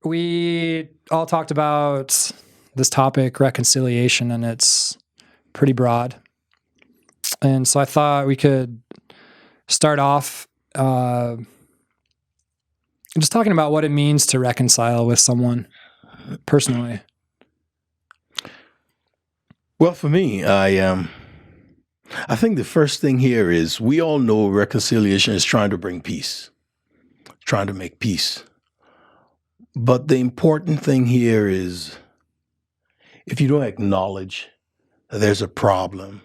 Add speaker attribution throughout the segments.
Speaker 1: we all talked about this topic, reconciliation, and it's pretty broad. And so I thought we could start off just talking about what it means to reconcile with someone personally.
Speaker 2: Well, for me, I think the first thing here is we all know reconciliation is trying to bring peace, trying to make peace. But the important thing here is if you don't acknowledge that there's a problem,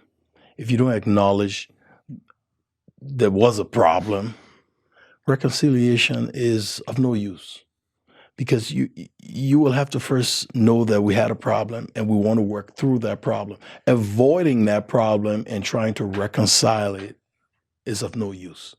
Speaker 2: if you don't acknowledge there was a problem, reconciliation is of no use. Because you will have to first know that we had a problem and we want to work through that problem. Avoiding that problem and trying to reconcile it is of no use.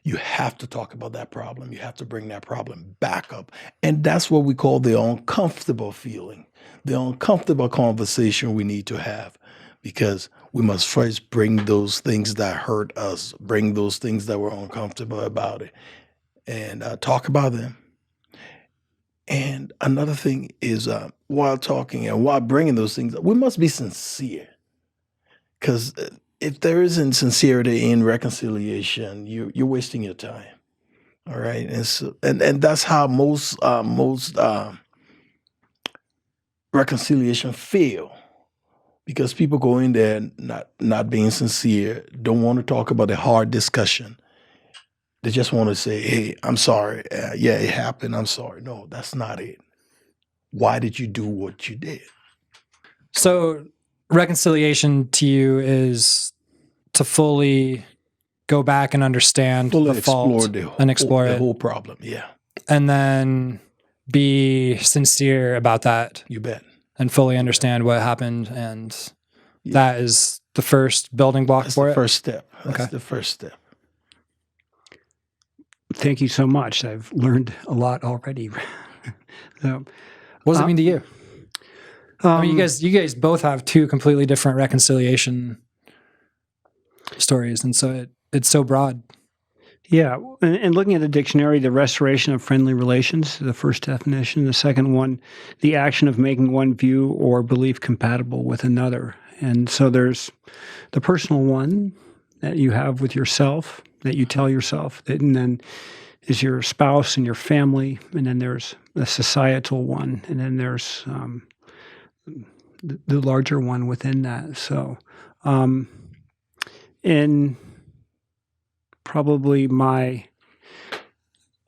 Speaker 2: You have to talk about that problem. You have to bring that problem back up. And that's what we call the uncomfortable feeling, the uncomfortable conversation we need to have, because we must first bring those things that hurt us, bring those things that we're uncomfortable about it, and talk about them. And another thing is, while talking and while bringing those things up, we must be sincere. Because if there isn't sincerity in reconciliation, you're wasting your time. All right, and so and that's how most reconciliation fail, because people go in there not being sincere, don't want to talk about a hard discussion. They just want to say, hey, I'm sorry. Yeah, it happened. I'm sorry. No, that's not it. Why did you do what you did?
Speaker 1: So reconciliation to you is to fully go back and understand
Speaker 2: Fully
Speaker 1: the fault and explore
Speaker 2: the
Speaker 1: it.
Speaker 2: whole problem. Yeah.
Speaker 1: And then be sincere about that.
Speaker 2: You bet.
Speaker 1: And fully understand what happened. And that is the first building block
Speaker 2: That's
Speaker 1: for
Speaker 2: the
Speaker 1: it?
Speaker 2: first step. That's the first step.
Speaker 3: Thank you so much. I've learned a lot already. So,
Speaker 1: what does it mean to you? I mean, you guys both have two completely different reconciliation stories, and so it's so broad.
Speaker 3: Yeah, and looking at the dictionary, the restoration of friendly relations, the first definition. The second one, the action of making one view or belief compatible with another. And so there's the personal one that you have with yourself, that you tell yourself, and then is your spouse and your family, and then there's the societal one, and then there's the larger one within that. So, in probably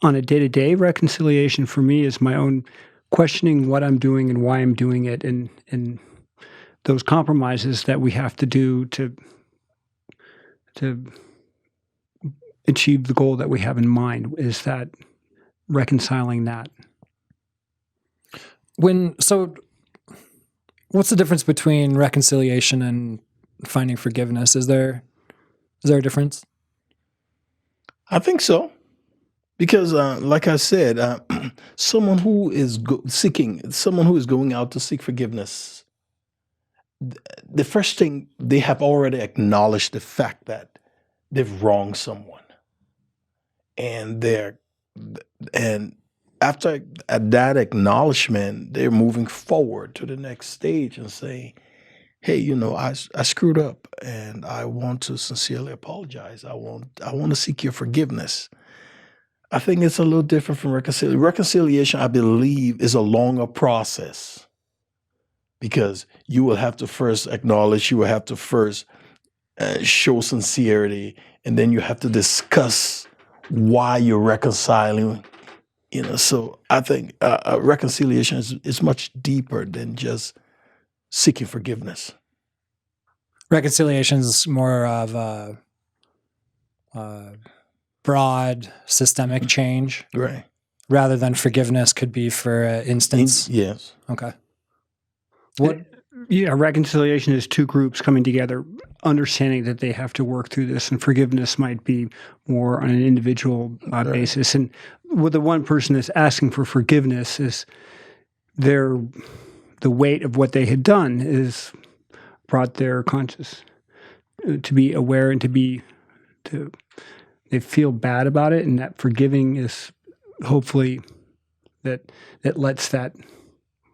Speaker 3: on a day-to-day reconciliation for me is my own questioning what I'm doing and why I'm doing it, and those compromises that we have to do to achieve the goal that we have in mind. Is that reconciling that?
Speaker 1: So what's the difference between reconciliation and finding forgiveness? Is there a difference?
Speaker 2: I think so. Because like I said, someone who is going out to seek forgiveness, the first thing, they have already acknowledged the fact that they've wronged someone. And after that acknowledgement, they're moving forward to the next stage and saying, hey, I screwed up and I want to sincerely apologize. I want to seek your forgiveness. I think it's a little different from reconciliation. Reconciliation, I believe, is a longer process, because you will have to first acknowledge, you will have to first show sincerity, and then you have to discuss why you're reconciling. So I think reconciliation is much deeper than just seeking forgiveness.
Speaker 1: Reconciliation is more of a broad systemic change,
Speaker 2: right?
Speaker 1: Rather than forgiveness could be for instance.
Speaker 2: Yes.
Speaker 1: Okay.
Speaker 3: Yeah, reconciliation is two groups coming together, understanding that they have to work through this, and forgiveness might be more on an individual basis. And with the one person that's asking for forgiveness is the weight of what they had done is brought their conscious to be aware and they feel bad about it, and that forgiving is hopefully that lets that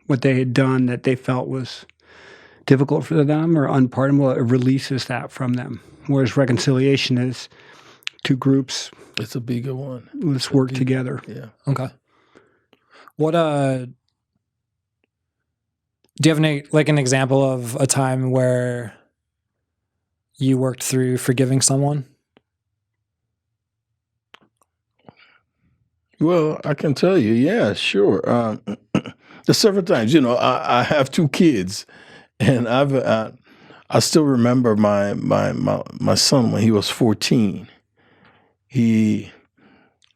Speaker 3: what they had done that they felt was difficult for them or unpardonable, it releases that from them. Whereas reconciliation is two groups.
Speaker 2: It's a bigger one.
Speaker 3: Let's work together.
Speaker 2: Yeah.
Speaker 1: Okay. What do you have an example of a time where you worked through forgiving someone?
Speaker 2: Well, I can tell you, yeah, sure. There's several times, I have two kids, and I still remember my son when he was 14.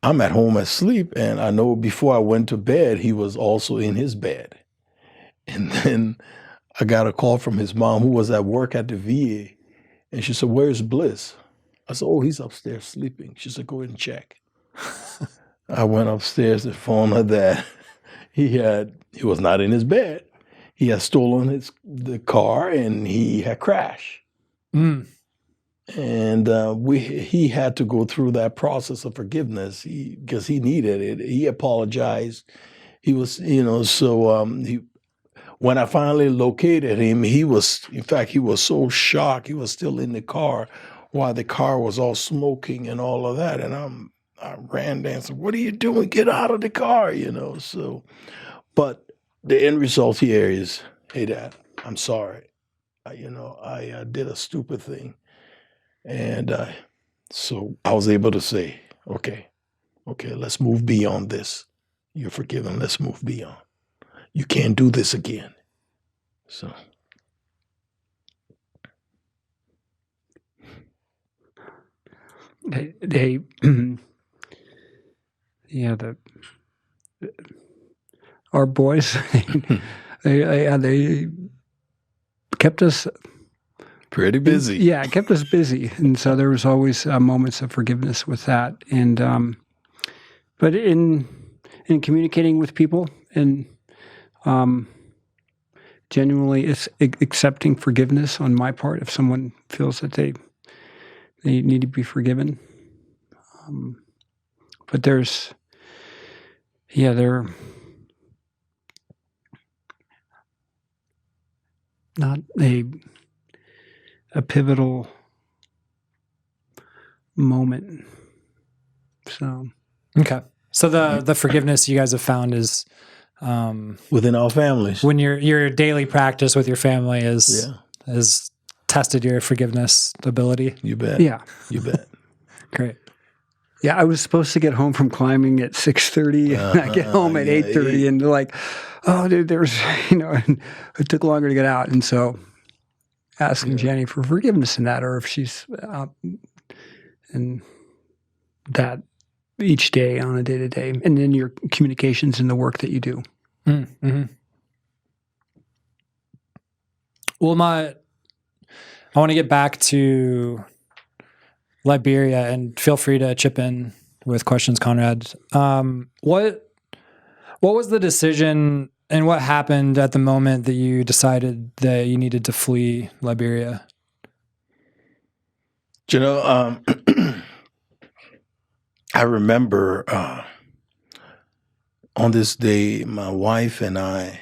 Speaker 2: I'm at home asleep, and I know before I went to bed, he was also in his bed. And then I got a call from his mom, who was at work at the VA, and she said, "Where's Bliss?" I said, "Oh, he's upstairs sleeping." She said, "Go ahead and check." I went upstairs and found out that he was not in his bed. He had stolen the car, and he had crashed.
Speaker 1: Mm.
Speaker 2: And he had to go through that process of forgiveness because he needed it. He apologized. He was, when I finally located him, he was so shocked. He was still in the car while the car was all smoking and all of that. And I ran down and said, "What are you doing? Get out of the car," So, but the end result here is, "Hey, Dad, I'm sorry. I did a stupid thing." And so I was able to say, okay, let's move beyond this. You're forgiven. Let's move beyond. You can't do this again. So.
Speaker 3: Our boys, they kept us
Speaker 2: pretty busy.
Speaker 3: Yeah, it kept us busy, and so there was always moments of forgiveness with that. And but in communicating with people and genuinely accepting forgiveness on my part if someone feels that they need to be forgiven. But they're not a pivotal moment. So
Speaker 1: okay. So the forgiveness you guys have found is
Speaker 2: within our families.
Speaker 1: When your daily practice with your family has tested your forgiveness ability.
Speaker 2: You bet.
Speaker 3: Yeah.
Speaker 2: You bet.
Speaker 1: Great.
Speaker 3: Yeah, I was supposed to get home from climbing at 6:30, and I get home at 8:30, and they're like, "Oh, dude, there's and it took longer to get out." And so asking Jenny for forgiveness in that, or if she's and that each day on a day-to-day, and then your communications and the work that you do.
Speaker 1: Mm-hmm. Well, I want to get back to Liberia, and feel free to chip in with questions, Conrad. What was the decision, and what happened at the moment that you decided that you needed to flee Liberia?
Speaker 2: I remember on this day, my wife and I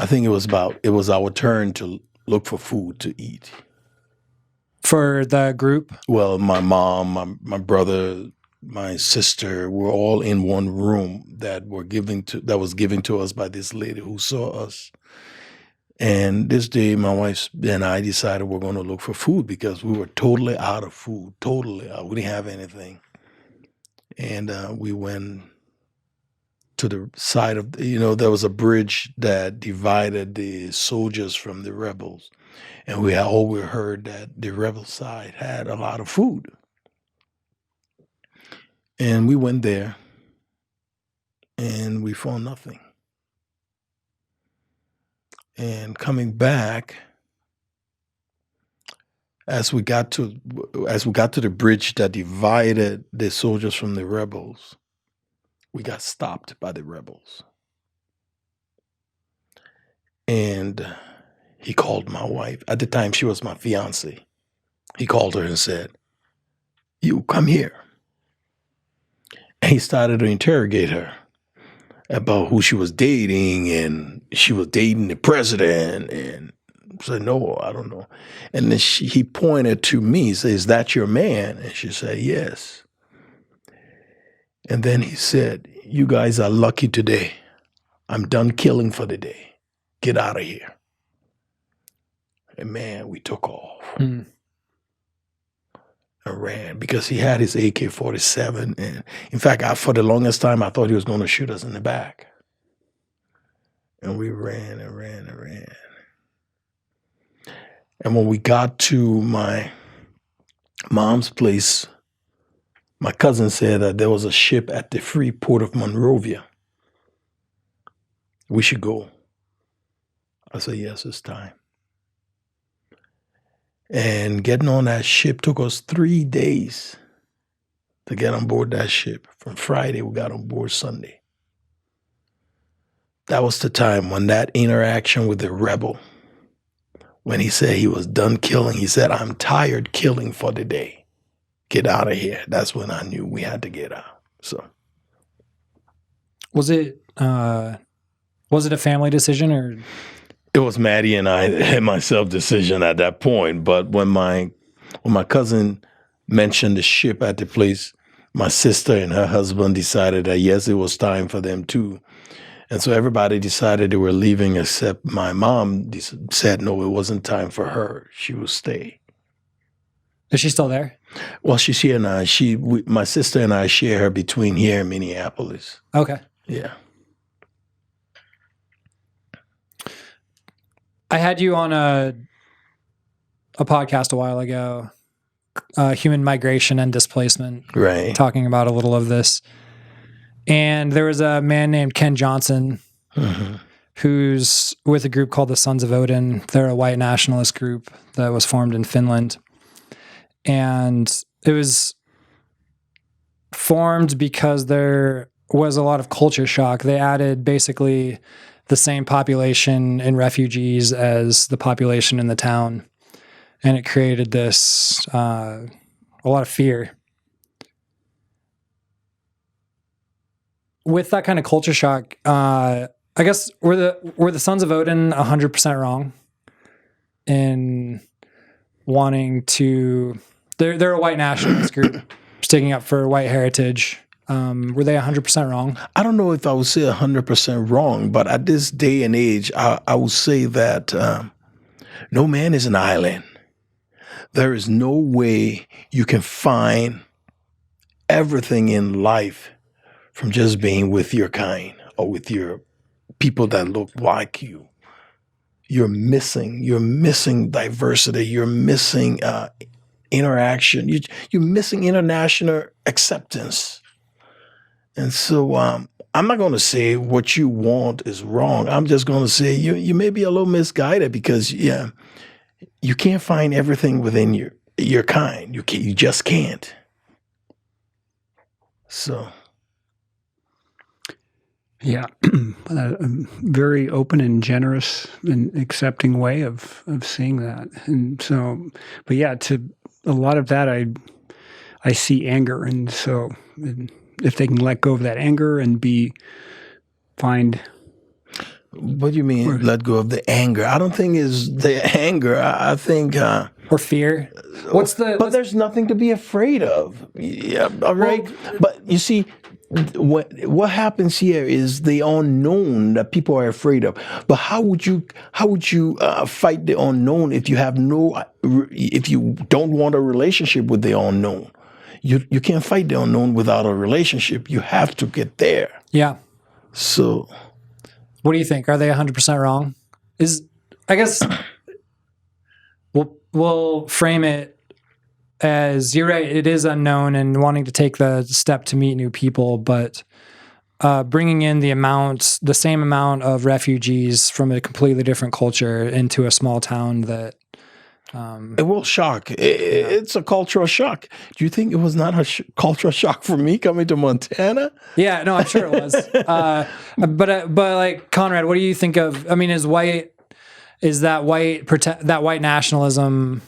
Speaker 2: think it was our turn to look for food to eat.
Speaker 1: For the group?
Speaker 2: Well, my mom, my brother, my sister were all in one room that was given to us by this lady who saw us. And this day, my wife and I decided we're going to look for food because we were totally out of food. Totally out. We didn't have anything. And we went to the side of, there was a bridge that divided the soldiers from the rebels. And we heard that the rebel side had a lot of food. And we went there, and we found nothing. And coming back, as we got to the bridge that divided the soldiers from the rebels, we got stopped by the rebels. And he called my wife. At the time, she was my fiance. He called her and said, "You come here." And he started to interrogate her. about who she was dating, and she was dating the president, and I said, no, I don't know. And then he pointed to me, he said, is that your man? And she said, yes. And then he said, you guys are lucky today. I'm done killing for the day. Get out of here. And man, we took off and ran because he had his AK-47. And in fact, for the longest time, I thought he was going to shoot us in the back. And we ran and ran and ran. And when we got to my mom's place, my cousin said that there was a ship at the free port of Monrovia. We should go. I said, yes, it's time. And getting on that ship took us 3 days to get on board that ship. From Friday, we got on board Sunday. That was the time when that interaction with the rebel, when he said he was done killing, he said, I'm tired killing for the day. Get out of here. That's when I knew we had to get out. So,
Speaker 1: was it a family decision, or?
Speaker 2: It was Maddie and I and myself decision at that point. But when my cousin mentioned the ship at the place, my sister and her husband decided that yes, it was time for them too. And so everybody decided they were leaving, except my mom said no, it wasn't time for her. She would stay.
Speaker 1: Is she still there?
Speaker 2: Well, she's here now. My sister and I share her between here and Minneapolis.
Speaker 1: Okay.
Speaker 2: Yeah.
Speaker 1: I had you on a podcast a while ago, human migration and displacement,
Speaker 2: right?
Speaker 1: Talking about a little of this. And there was a man named Ken Johnson, who's with a group called the Sons of Odin. They're a white nationalist group that was formed in Finland. And it was formed because there was a lot of culture shock. They added basically the same population in refugees as the population in the town. And it created this, a lot of fear. With that kind of culture shock, I guess were the Sons of Odin 100% wrong in wanting to, they're a white nationalist group sticking up for white heritage. Were they 100% wrong?
Speaker 2: I don't know if I would say 100% wrong, but at this day and age, I would say that no man is an island. There is no way you can find everything in life from just being with your kind or with your people that look like you. You're missing diversity. You're missing interaction. You're missing international acceptance. And so I'm not going to say what you want is wrong. I'm just going to say you may be a little misguided because, yeah, you can't find everything within your kind. You just can't. So.
Speaker 3: Yeah, a very open and generous and accepting way of seeing that. And so, but yeah, to a lot of that, I see anger. And so if they can let go of that anger and find.
Speaker 2: What do you mean, let go of the anger? I don't think it's the anger. I think.
Speaker 1: Or fear.
Speaker 2: But there's nothing to be afraid of. Yeah, all right. Well, but you see, what happens here is the unknown that people are afraid of. But how would you fight the unknown if you don't want a relationship with the unknown? You can't fight the unknown without a relationship. You have to get there.
Speaker 1: Yeah.
Speaker 2: So,
Speaker 1: what do you think? Are they 100% wrong? I guess we'll frame it as, you're right, it is unknown and wanting to take the step to meet new people, but bringing in the same amount of refugees from a completely different culture into a small town that
Speaker 2: it will shock. It's a cultural shock. Do you think it was not a cultural shock for me coming to Montana?
Speaker 1: Yeah, no, I'm sure it was. But like, Conrad, what do you think of? I mean, is that white nationalism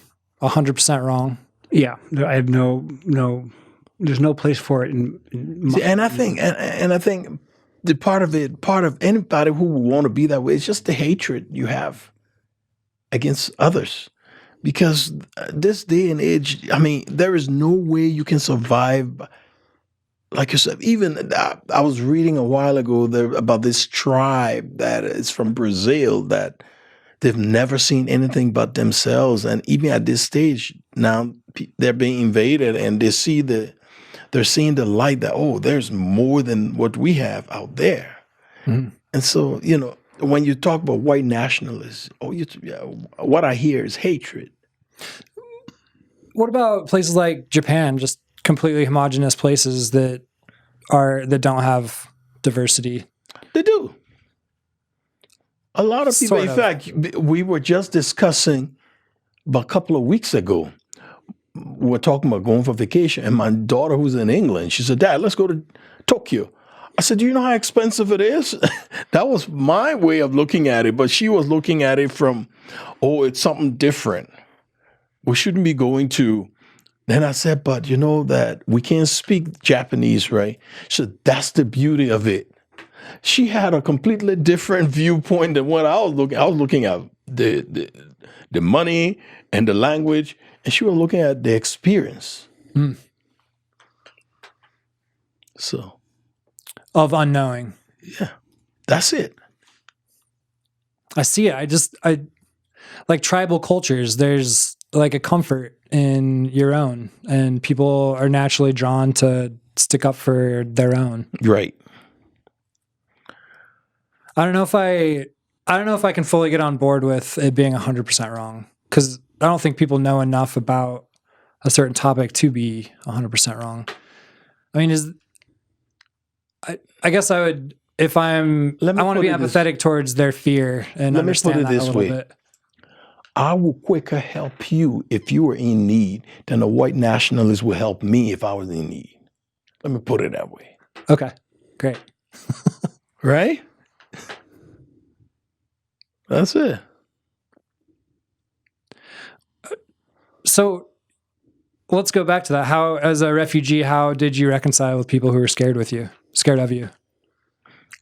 Speaker 1: 100% wrong?
Speaker 3: Yeah, I have no. There's no place for it.
Speaker 2: And I think the part of anybody who would want to be that way is just the hatred you have against others. Because this day and age, I mean, there is no way you can survive like yourself. Even I was reading a while ago about this tribe that is from Brazil that they've never seen anything but themselves, and even at this stage now, they're being invaded, and they're seeing the light that, oh, there's more than what we have out there. Mm-hmm. And so, when you talk about white nationalists, what I hear is hatred.
Speaker 1: What about places like Japan, just completely homogenous places that don't have diversity?
Speaker 2: They do. A lot of people, in fact, we were just discussing about a couple of weeks ago, we were talking about going for vacation, and my daughter, who's in England, she said, Dad, let's go to Tokyo. I said, do you know how expensive it is? That was my way of looking at it, but she was looking at it from, it's something different. We shouldn't be going to. Then I said, but you know that we can't speak Japanese, right? She said, that's the beauty of it. She had a completely different viewpoint than what I was looking. I was looking at the money and the language, and she was looking at the experience. Mm. So.
Speaker 1: Of unknowing.
Speaker 2: Yeah, that's it.
Speaker 1: I see it. I like tribal cultures. There's like a comfort in your own, and people are naturally drawn to stick up for their own.
Speaker 2: Right.
Speaker 1: I don't know if I can fully get on board with it being 100% wrong, because I don't think people know enough about a certain topic to be 100% wrong. I mean, I guess I would, if I want to be empathetic towards their fear and understand that a little bit.
Speaker 2: I will quicker help you if you were in need than a white nationalist would help me if I was in need. Let me put it that way.
Speaker 1: Okay, great.
Speaker 2: Right? That's it.
Speaker 1: So let's go back to that. How, as a refugee, how did you reconcile with people who were scared of you?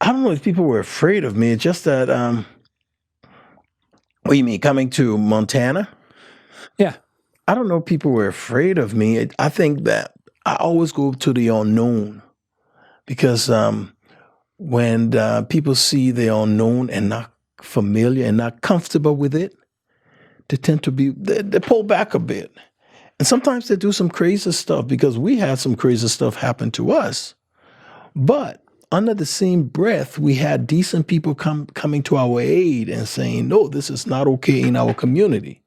Speaker 2: I don't know if people were afraid of me. It's just that, what do you mean, coming to Montana?
Speaker 1: Yeah.
Speaker 2: I don't know if people were afraid of me. I think that I always go to the unknown, because when people see the unknown and not familiar and not comfortable with it, they tend to they pull back a bit. And sometimes they do some crazy stuff, because we had some crazy stuff happen to us. But under the same breath, we had decent people coming to our aid and saying, no, this is not okay in our community.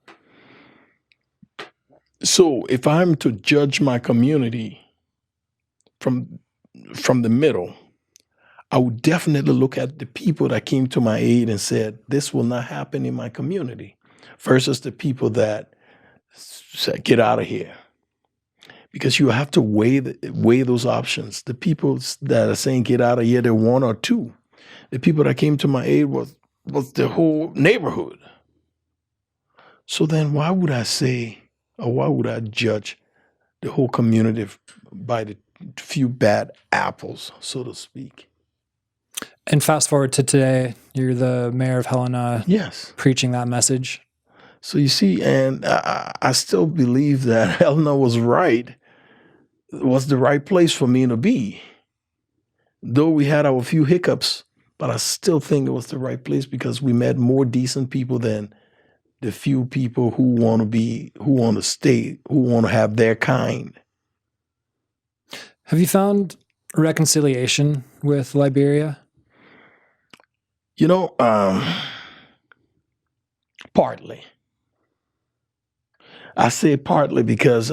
Speaker 2: So if I'm to judge my community from the middle, I would definitely look at the people that came to my aid and said, this will not happen in my community, versus the people that said, get out of here. Because you have to weigh those options. The people that are saying get out of here, they're one or two. The people that came to my aid was the whole neighborhood. So then why would I say, or why would I judge the whole community by the few bad apples, so to speak?
Speaker 1: And fast forward to today, you're the mayor of Helena.
Speaker 2: Yes.
Speaker 1: Preaching that message.
Speaker 2: So you see, and I still believe that Helena was right. Was the right place for me to be. Though we had our few hiccups, but I still think it was the right place, because we met more decent people than the few people who want to stay, who want to have their kind.
Speaker 1: Have you found reconciliation with Liberia?
Speaker 2: Partly. I say partly because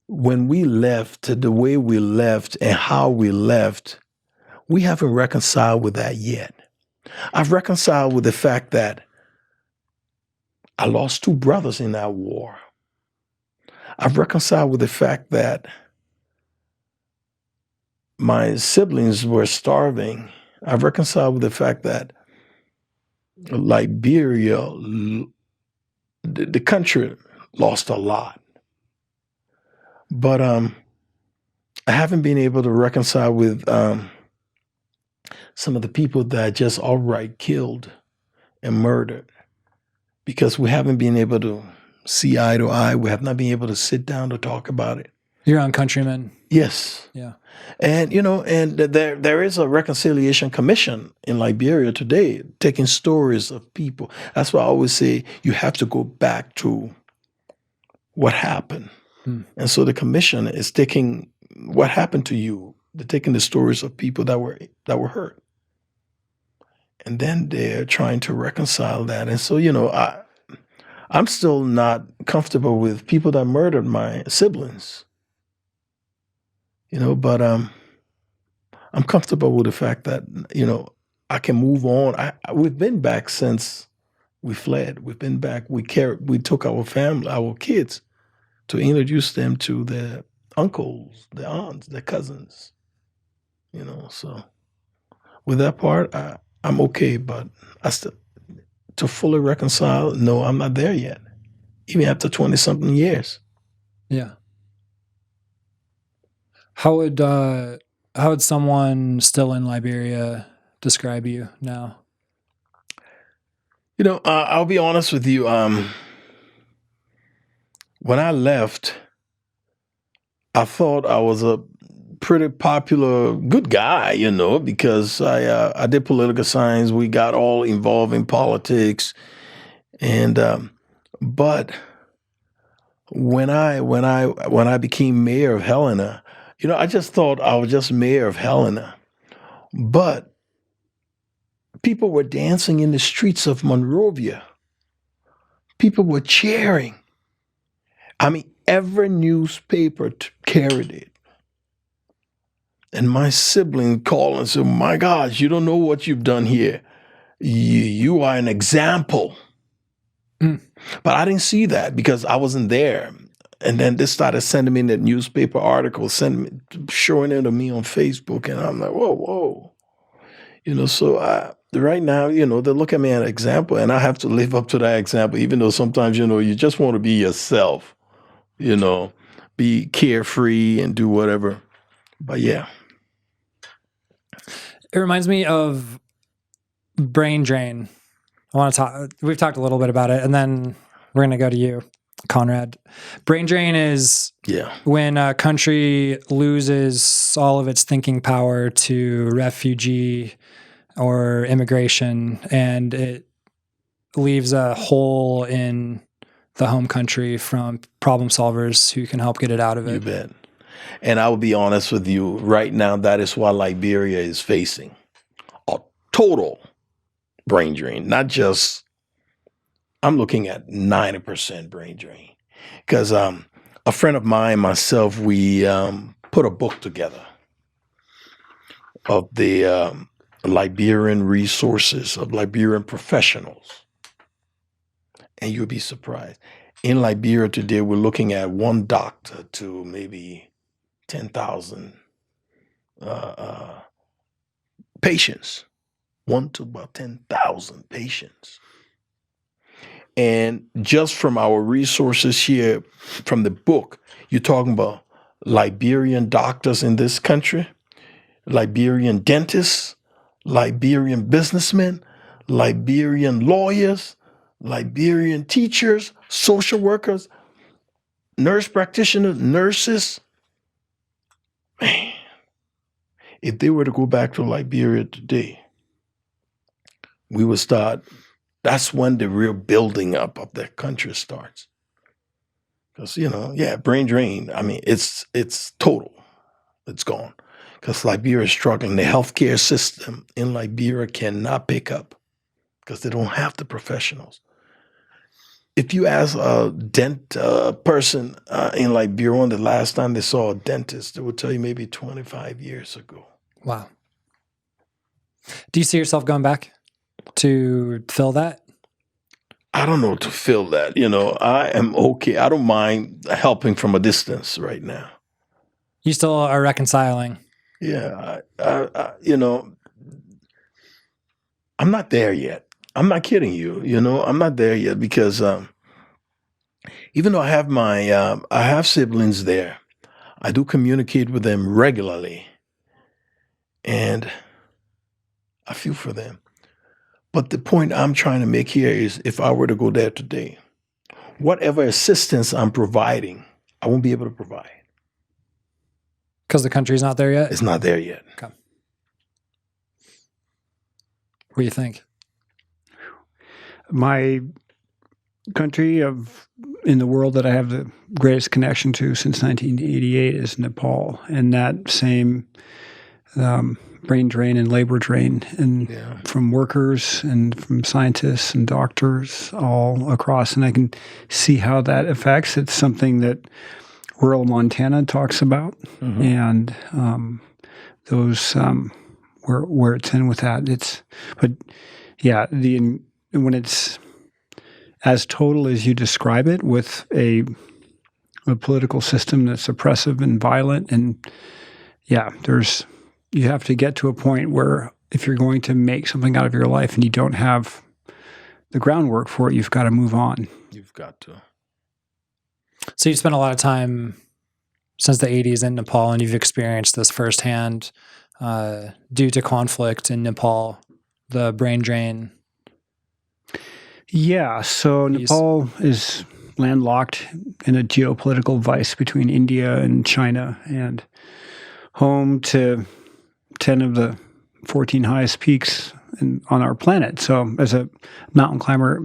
Speaker 2: when we left, the way we left and how we left, we haven't reconciled with that yet. I've reconciled with the fact that I lost 2 brothers in that war. I've reconciled with the fact that my siblings were starving. I've reconciled with the fact that Liberia, the country, lost a lot. But I haven't been able to reconcile with some of the people that just outright killed and murdered, because we haven't been able to see eye to eye. We have not been able to sit down to talk about it.
Speaker 1: Your own countrymen.
Speaker 2: Yes.
Speaker 1: Yeah.
Speaker 2: And, and there is a reconciliation commission in Liberia today, taking stories of people. That's why I always say you have to go back to what happened. And so the commission is taking what happened to you. They're taking the stories of people that were hurt. And then they're trying to reconcile that. And so, I'm still not comfortable with people that murdered my siblings. But I'm comfortable with the fact that, I can move on. We've been back since we fled. We've been back. We took our family, our kids, to introduce them to their uncles, their aunts, their cousins. So with that part, I'm okay, but I still, to fully reconcile, no, I'm not there yet, even after 20-something years.
Speaker 1: Yeah. How would someone still in Liberia describe you now?
Speaker 2: I'll be honest with you. When I left, I thought I was a pretty popular, good guy, because I did political science. We got all involved in politics, and but when I became mayor of Helena, I just thought I was just mayor of Helena, but people were dancing in the streets of Monrovia. People were cheering. I mean, every newspaper carried it. And my sibling called and said, "My gosh, you don't know what you've done here. You are an example." But I didn't see that because I wasn't there. And then they started sending me that newspaper article, showing it to me on Facebook. And I'm like, whoa. So right now, they look at me as an example, and I have to live up to that example, even though sometimes, you just want to be yourself, be carefree and do whatever. But yeah.
Speaker 1: It reminds me of brain drain. We've talked a little bit about it, and then we're going to go to you, Conrad. Brain drain is when a country loses all of its thinking power to refugee or immigration, and it leaves a hole in the home country from problem solvers who can help get it out of it.
Speaker 2: You bet. And I will be honest with you, right now, that is why Liberia is facing a total brain drain. Not just, I'm looking at 90% brain drain. Because a friend of mine, myself, we put a book together of the Liberian resources, of Liberian professionals. And you'll be surprised. In Liberia today, we're looking at one doctor to maybe 10,000 patients. 1 to about 10,000 patients. And just from our resources here, from the book, you're talking about Liberian doctors in this country, Liberian dentists, Liberian businessmen, Liberian lawyers, Liberian teachers, social workers, nurse practitioners, nurses. Man, if they were to go back to Liberia today, we would start, that's when the real building up of the country starts. Because, brain drain, I mean, it's total. It's gone. Because Liberia is struggling. The healthcare system in Liberia cannot pick up because they don't have the professionals. If you ask a person in Liberia when the last time they saw a dentist, they would tell you maybe 25 years ago.
Speaker 1: Wow. Do you see yourself going back to fill that?
Speaker 2: I don't know to fill that. I am okay. I don't mind helping from a distance right now.
Speaker 1: You still are reconciling.
Speaker 2: Yeah. I'm not there yet. I'm not kidding you. I'm not there yet because even though I have I have siblings there, I do communicate with them regularly, and I feel for them. But the point I'm trying to make here is, if I were to go there today, whatever assistance I'm providing, I won't be able to provide.
Speaker 1: Because the country's not there yet?
Speaker 2: It's not there yet.
Speaker 1: Okay. What do you think?
Speaker 3: My country in the world that I have the greatest connection to since 1988 is Nepal, and that same brain drain and labor drain, and from workers and from scientists and doctors all across, and I can see how that affects. It's something that rural Montana talks about, and those where it's in with that. When it's as total as you describe it, with a political system that's oppressive and violent, and you have to get to a point where if you're going to make something out of your life and you don't have the groundwork for it, you've got to move on.
Speaker 2: You've got to.
Speaker 1: So you spent a lot of time since the 80s in Nepal, and you've experienced this firsthand due to conflict in Nepal, the brain drain.
Speaker 3: Yeah, so Nepal is landlocked in a geopolitical vice between India and China, and home to 10 of the 14 highest peaks on our planet. So as a mountain climber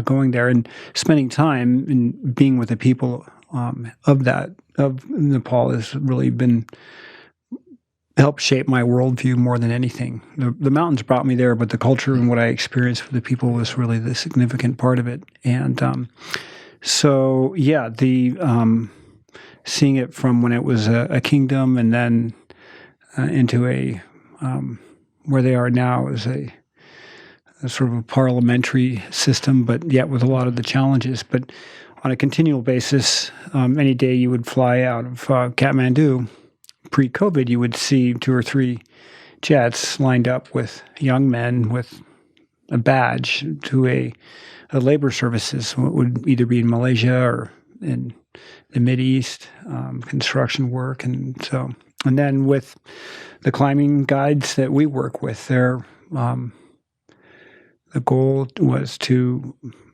Speaker 3: going there and spending time and being with the people of Nepal has really helped shape my worldview more than anything. The mountains brought me there, but the culture and what I experienced with the people was really the significant part of it. And seeing it from when it was a kingdom and then into where they are now is a sort of a parliamentary system, but yet with a lot of the challenges. But on a continual basis, any day you would fly out of Kathmandu, pre-COVID, you would see 2 or 3 jets lined up with young men with a badge to a labor services, what would either be in Malaysia or in the Mideast, construction work. And then with the climbing guides that we work with, the goal was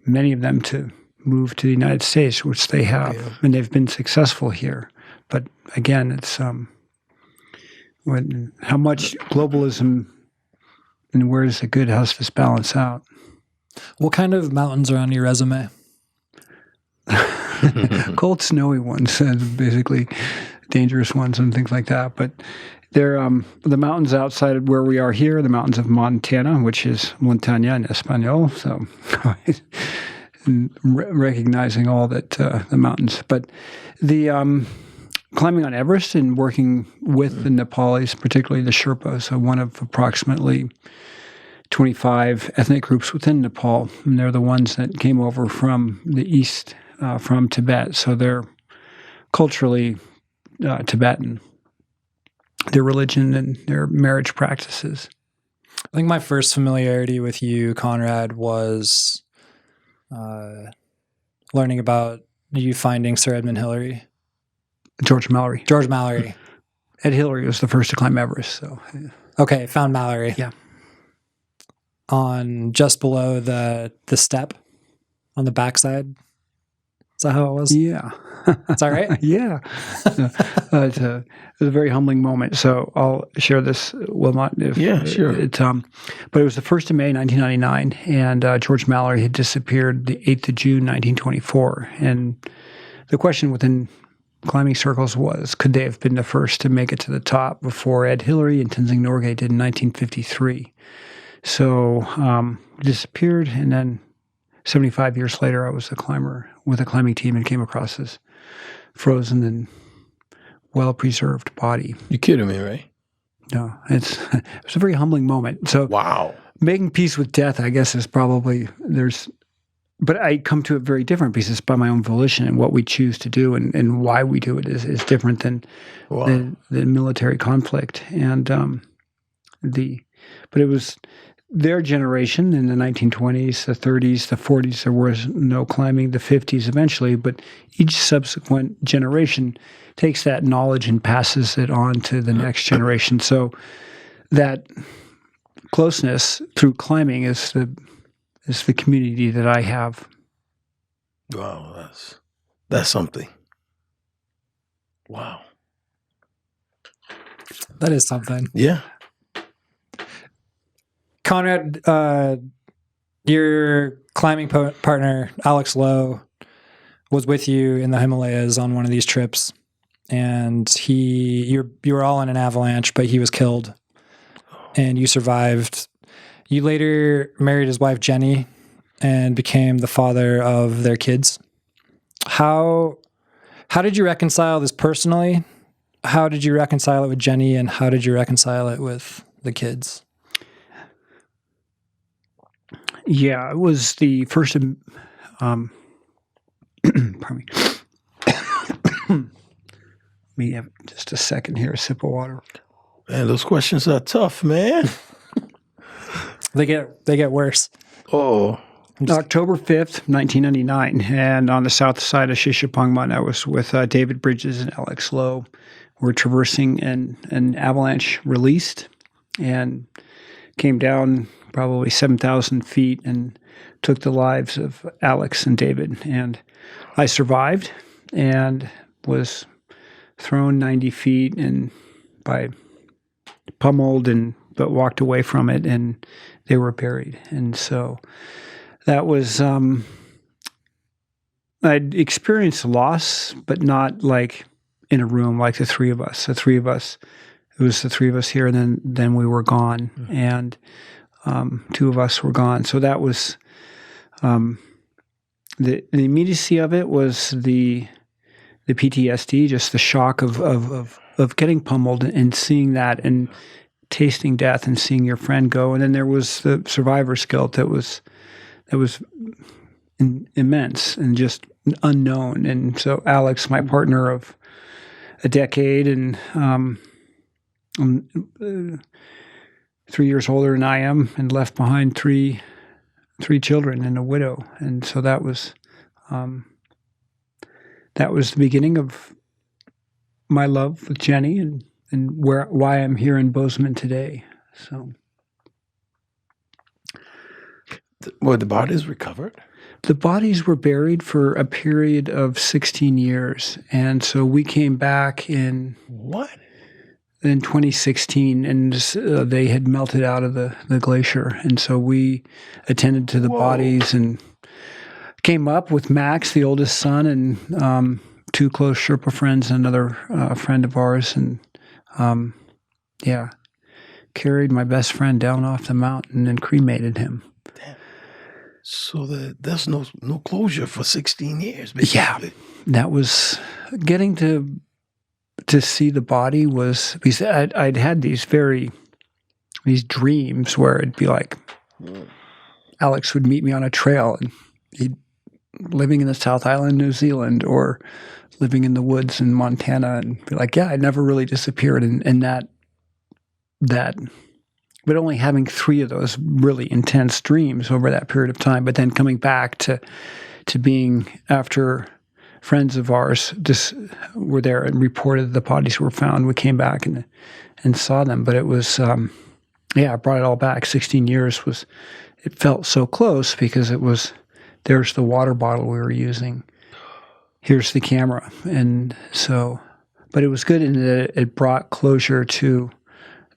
Speaker 3: many of them to move to the United States, which they have, and they've been successful here. But again, it's how much globalism and where does the good, how's this balance out?
Speaker 1: What kind of mountains are on your resume?
Speaker 3: Cold, snowy ones, basically dangerous ones and things like that. But they're the mountains outside of where we are here, the mountains of Montana, which is montaña in Espanol. So recognizing all that the mountains. But the climbing on Everest and working with the Nepalis, particularly the Sherpas, so one of approximately 25 ethnic groups within Nepal, and they're the ones that came over from the east, from Tibet. So they're culturally Tibetan, their religion and their marriage practices.
Speaker 1: I think my first familiarity with you, Conrad, was learning about you finding Sir Edmund Hillary.
Speaker 3: George Mallory. Ed Hillary was the first to climb Everest. So,
Speaker 1: okay, found Mallory.
Speaker 3: Yeah.
Speaker 1: On just below the step on the backside. Is that how it was?
Speaker 3: Yeah.
Speaker 1: Is that right?
Speaker 3: Yeah. It was a very humbling moment. So I'll share this, Wilmot.
Speaker 2: Sure.
Speaker 3: But it was the 1st of May, 1999, and George Mallory had disappeared the 8th of June, 1924. And the question within climbing circles was, could they have been the first to make it to the top before Ed Hillary and Tenzing Norgay did in 1953? So disappeared, and then 75 years later, I was a climber with a climbing team and came across this frozen and well-preserved body.
Speaker 2: You're kidding me, right?
Speaker 3: No, it was a very humbling moment. So
Speaker 2: wow,
Speaker 3: making peace with death, I guess, is probably but I come to it very different because it's by my own volition, and what we choose to do and why we do it is different than the military conflict. And but it was their generation in the 1920s, the 30s, the 40s, there was no climbing, the 50s eventually, but each subsequent generation takes that knowledge and passes it on to the next generation. So that closeness through climbing is the community that I have.
Speaker 2: Wow, that's something. Wow.
Speaker 1: That is something.
Speaker 2: Yeah.
Speaker 1: Conrad, your climbing partner, Alex Lowe, was with you in the Himalayas on one of these trips, and you were all in an avalanche, but he was killed, and you survived. You later married his wife, Jenny, and became the father of their kids. How did you reconcile this personally? How did you reconcile it with Jenny, and how did you reconcile it with the kids?
Speaker 3: Yeah, it was the first. Pardon me. Let me have just a second here, a sip of water.
Speaker 2: Man, those questions are tough, man.
Speaker 1: They get worse.
Speaker 2: Oh.
Speaker 3: October 5th, 1999, and on the south side of Shishapang Mountain, I was with David Bridges and Alex Lowe. We're traversing an avalanche released and came down probably 7,000 feet and took the lives of Alex and David. And I survived and was thrown 90 feet and pummeled but walked away from it, and they were buried. And so that was, I'd experienced loss, but not like in a room like the three of us. It was the three of us here, and then we were gone. Mm-hmm. And two of us were gone. So that was the immediacy of it was the PTSD, just the shock of getting pummeled and seeing that and tasting death and seeing your friend go. And then there was the survivor's guilt that was immense and just unknown. And so Alex, my partner of a decade and 3 years older than I am, and left behind three children and a widow. And so that was the beginning of my love with Jenny and why I'm here in Bozeman today. So,
Speaker 2: were the bodies recovered?
Speaker 3: The bodies were buried for a period of 16 years, and so we came back in
Speaker 2: what?
Speaker 3: In 2016, and they had melted out of the glacier. And so we attended to the bodies and came up with Max, the oldest son, and two close Sherpa friends, and another friend of ours. And carried my best friend down off the mountain and cremated him.
Speaker 2: Damn. So there's no closure for 16 years, basically.
Speaker 3: Yeah, that was getting to see the body was, because I'd had these dreams where it'd be like Alex would meet me on a trail and he'd living in the South Island, New Zealand, or living in the woods in Montana, and be like, yeah, I never really disappeared. And that, but only having three of those really intense dreams over that period of time, but then coming back to being after friends of ours just were there and reported the bodies were found. We came back and saw them, but it was, I brought it all back. 16 years it felt so close because it was, there's the water bottle we were using. Here's the camera. And so, but it was good in that it brought closure to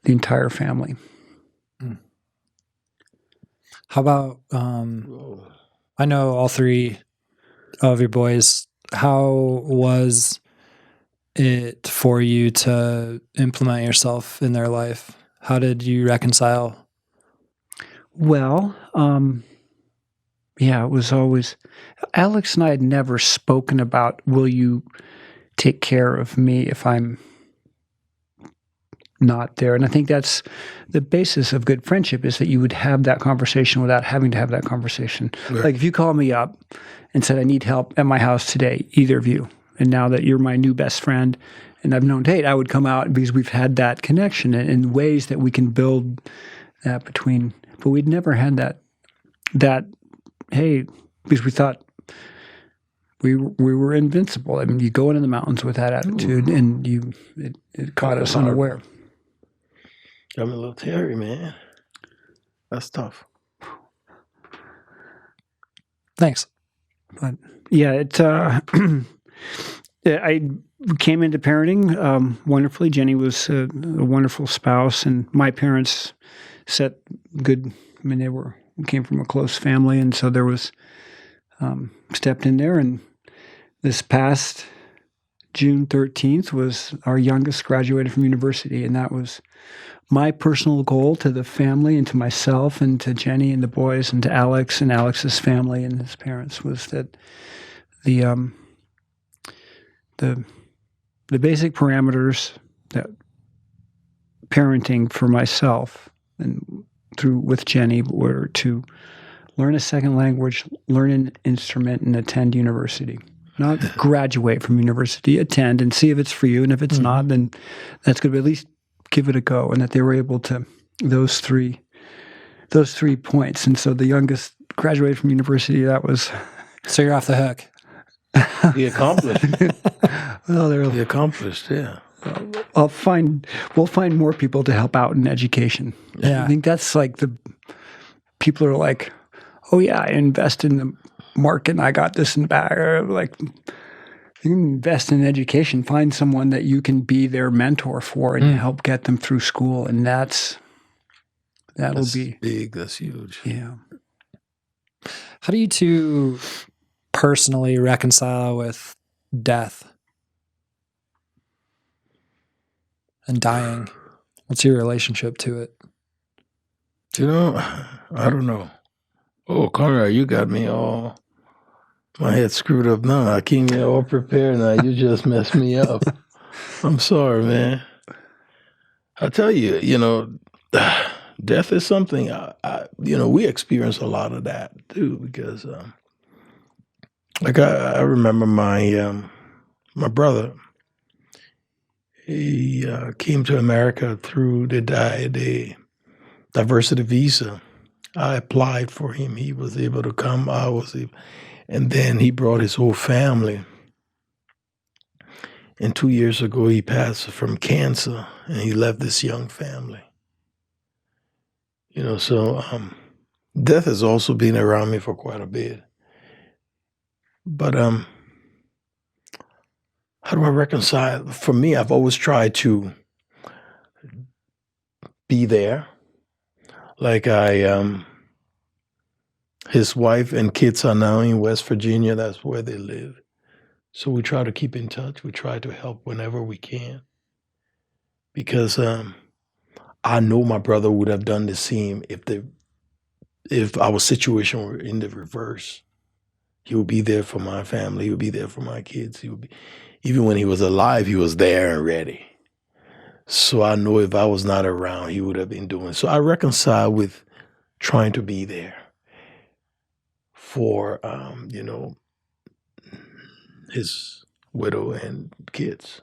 Speaker 3: the entire family.
Speaker 1: How about, I know all three of your boys. How was it for you to implement yourself in their life? How did you reconcile?
Speaker 3: Well, it was always, Alex and I had never spoken about, will you take care of me if I'm not there? And I think that's the basis of good friendship, is that you would have that conversation without having to have that conversation. Right. Like if you called me up and said, I need help at my house today, either of you, and now that you're my new best friend and I've known Tate, I would come out because we've had that connection in ways that we can build that between but we'd never had that, hey, because we thought we were invincible. I mean, you go into the mountains with that attitude, and it caught us unaware.
Speaker 2: I'm a little teary, man. That's tough.
Speaker 1: Thanks.
Speaker 3: But yeah, I came into parenting wonderfully. Jenny was a wonderful spouse, and my parents set good. I mean, we came from a close family, and so there was stepped in there. And this past June 13th was our youngest graduated from university, and that was my personal goal to the family and to myself and to Jenny and the boys and to Alex and Alex's family and his parents was that the basic parameters that parenting for myself and with Jenny were to learn a second language, learn an instrument, and attend university. Not graduate from university, attend and see if it's for you, and if it's not, then that's good. But at least give it a go, and that they were able to those three points. And so the youngest graduated from university. That was
Speaker 1: so you're off the hook.
Speaker 2: He accomplished.
Speaker 3: Well,
Speaker 2: he accomplished. Yeah.
Speaker 3: We'll find more people to help out in education.
Speaker 1: Yeah,
Speaker 3: I think that's like the people are like, oh yeah, I invest in the market and I got this in the back. Or like, you can invest in education. Find someone that you can be their mentor for and help get them through school, and that's be
Speaker 2: big. That's huge.
Speaker 3: Yeah.
Speaker 1: How do you two personally reconcile with death and dying? What's your relationship to it?
Speaker 2: I don't know. Oh, Conrad, you got me all, my head screwed up now. I came here all prepared now. You just messed me up. I'm sorry, man. I tell you, death is something, we experience a lot of that too, because I remember my brother, he came to America through the diversity visa. I applied for him. He was able to come. And then he brought his whole family. And 2 years ago, he passed from cancer, and he left this young family. So death has also been around me for quite a bit. But how do I reconcile? For me, I've always tried to be there. Like his wife and kids are now in West Virginia. That's where they live. So we try to keep in touch. We try to help whenever we can. Because I know my brother would have done the same if our situation were in the reverse. He would be there for my family. He would be there for my kids. Even when he was alive, he was there and ready. So I know if I was not around, he would have been doing. So I reconcile with trying to be there for, his widow and kids.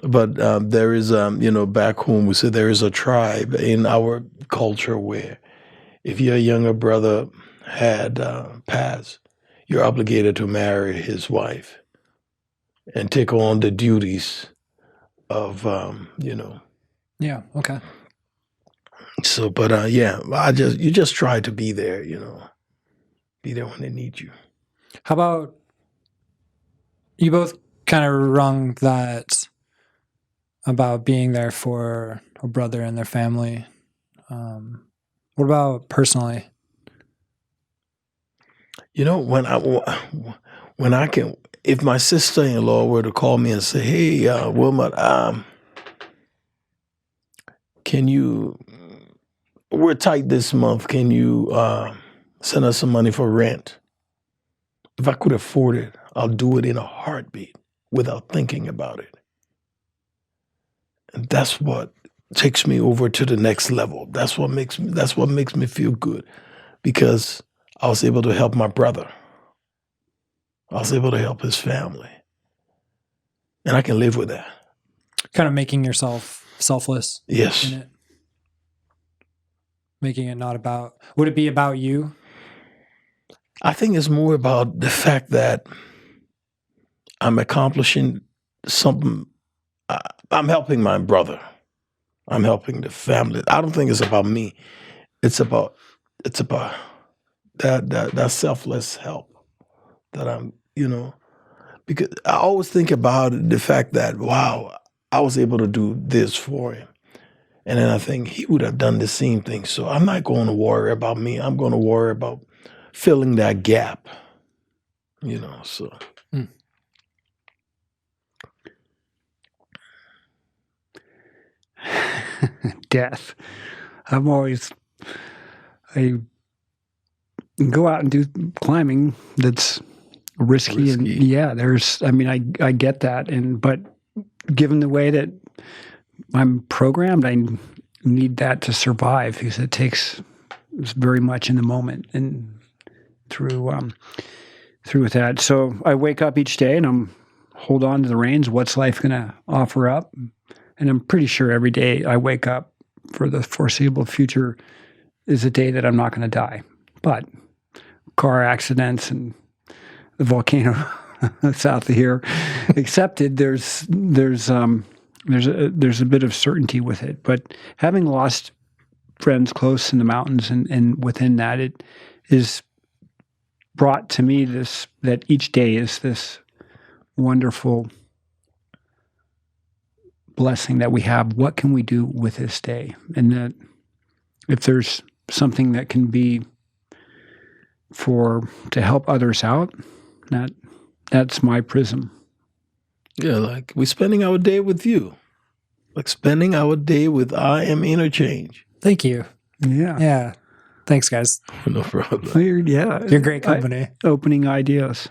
Speaker 2: But there is, back home, we say there is a tribe in our culture where if your younger brother had passed, you're obligated to marry his wife and take on the duties of,
Speaker 1: Yeah. Okay.
Speaker 2: So, but you just try to be there, be there when they need you.
Speaker 1: How about you both kind of rung that about being there for a brother and their family? What about personally?
Speaker 2: When I can, if my sister-in-law were to call me and say, "Hey, Wilmot, we're tight this month. Can you send us some money for rent?" If I could afford it, I'll do it in a heartbeat without thinking about it. And that's what takes me over to the next level. That's what makes me feel good, because I was able to help my brother. I was able to help his family. And I can live with that.
Speaker 1: Kind of making yourself selfless.
Speaker 2: Yes.
Speaker 1: In it. making it not about, would it be about you?
Speaker 2: I think it's more about the fact that I'm accomplishing something. I'm helping my brother. I'm helping the family. I don't think it's about me. It's about that selfless help that I'm, because I always think about the fact that, wow, I was able to do this for him. And then I think he would have done the same thing. So I'm not going to worry about me. I'm going to worry about filling that gap, so.
Speaker 3: Death. I go out and do climbing that's risky. And yeah, I get that. But given the way that I'm programmed, I need that to survive because it's very much in the moment and through that. So I wake up each day and I'm hold on to the reins. What's life going to offer up? And I'm pretty sure every day I wake up for the foreseeable future is a day that I'm not going to die. But car accidents and the volcano south of here accepted, there's a bit of certainty with it. But having lost friends close in the mountains and within that, it is brought to me that each day is this wonderful blessing that we have. What can we do with this day? And that if there's something that can be to help others out, that's my prism.
Speaker 2: Yeah, like we're spending our day with you. Like spending our day with I Am Interchange.
Speaker 1: Thank you.
Speaker 3: Yeah.
Speaker 1: Yeah. Thanks, guys.
Speaker 2: No problem.
Speaker 1: You're great company.
Speaker 3: Opening ideas.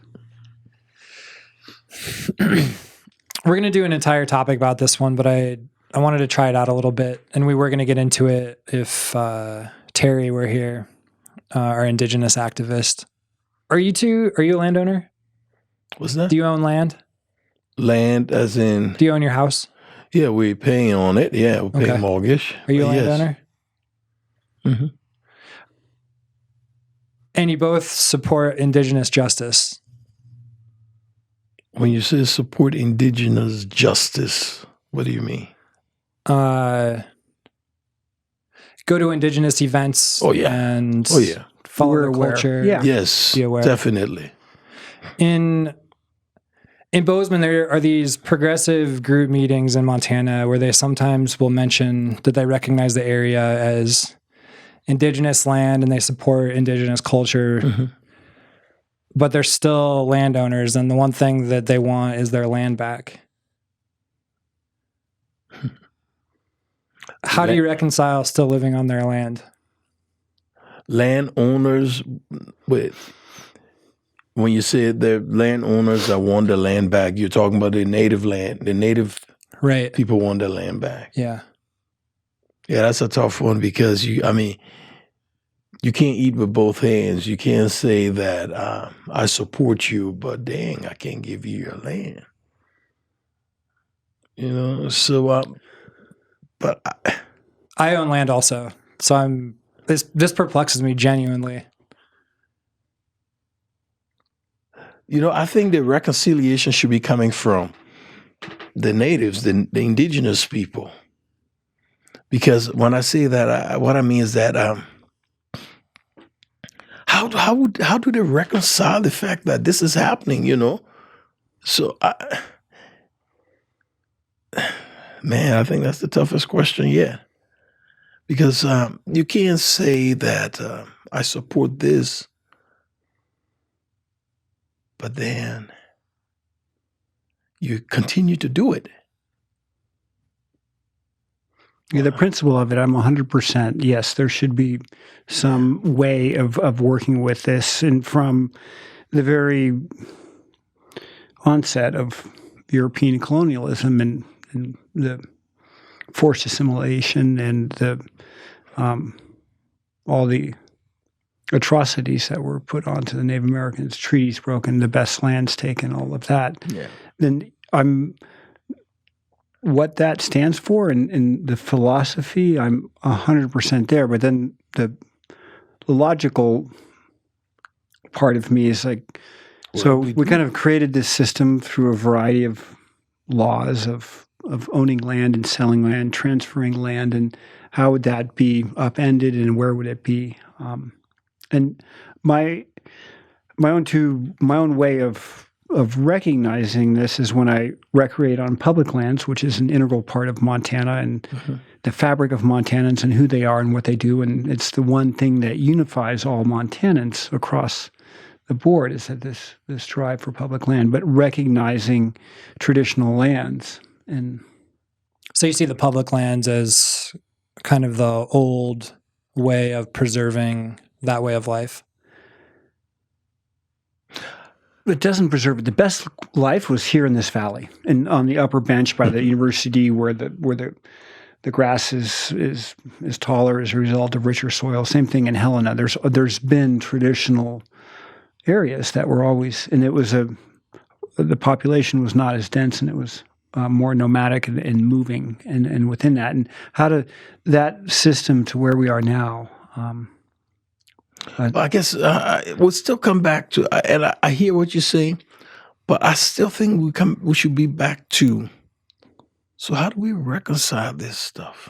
Speaker 1: We're going to do an entire topic about this one, but I wanted to try it out a little bit, and we were going to get into it if Terry were here, our indigenous activist. Are you a landowner?
Speaker 2: What's that?
Speaker 1: Do you own land?
Speaker 2: Land as in?
Speaker 1: Do you own your house?
Speaker 2: Yeah, we're paying on it. Yeah, we're paying mortgage.
Speaker 1: Are you a landowner?
Speaker 2: Mm-hmm.
Speaker 1: And you both support indigenous justice.
Speaker 2: When you say support indigenous justice, what do you mean?
Speaker 1: Go to indigenous events. And follow the culture.
Speaker 2: Yeah. Yes, definitely. In
Speaker 1: Bozeman, there are these progressive group meetings in Montana where they sometimes will mention that they recognize the area as indigenous land and they support indigenous culture.
Speaker 2: Mm-hmm.
Speaker 1: But they're still landowners, and the one thing that they want is their land back. How do you reconcile still living on their land?
Speaker 2: Landowners, when you say they're landowners that want their land back, you're talking about the native land. The native people want their land back.
Speaker 1: Yeah.
Speaker 2: Yeah, that's a tough one because you can't eat with both hands. You can't say that I support you, but dang, I can't give you your land. So, but
Speaker 1: I own land also, so this perplexes me genuinely.
Speaker 2: I think the reconciliation should be coming from the natives, the indigenous people, because when I say that, what I mean is that. How do they reconcile the fact that this is happening, So, I think that's the toughest question yet. Because you can't say that I support this, but then you continue to do it.
Speaker 3: Yeah, the principle of it, I'm 100%. Yes, there should be some way of working with this. And from the very onset of European colonialism and the forced assimilation and all the atrocities that were put onto the Native Americans, treaties broken, the best lands taken, all of that, then what that stands for and the philosophy, I'm 100% there. But then the logical part of me is like, so we kind of created this system through a variety of laws of owning land and selling land, transferring land, and how would that be upended and where would it be? And my own way of recognizing this is when I recreate on public lands, which is an integral part of Montana and the fabric of Montanans and who they are and what they do. And it's the one thing that unifies all Montanans across the board, is that this drive for public land, but recognizing traditional lands. And
Speaker 1: so you see the public lands as kind of the old way of preserving that way of life.
Speaker 3: It doesn't preserve it. The best life was here in this valley, and on the upper bench by the university, where the grass is taller as a result of richer soil. Same thing in Helena. There's been traditional areas that were always, and it was the population was not as dense, and it was more nomadic and moving, and within that, and how to that system to where we are now.
Speaker 2: I guess we'll still come back to, and I hear what you're saying, but I still think we should be back to, so how do we reconcile this stuff?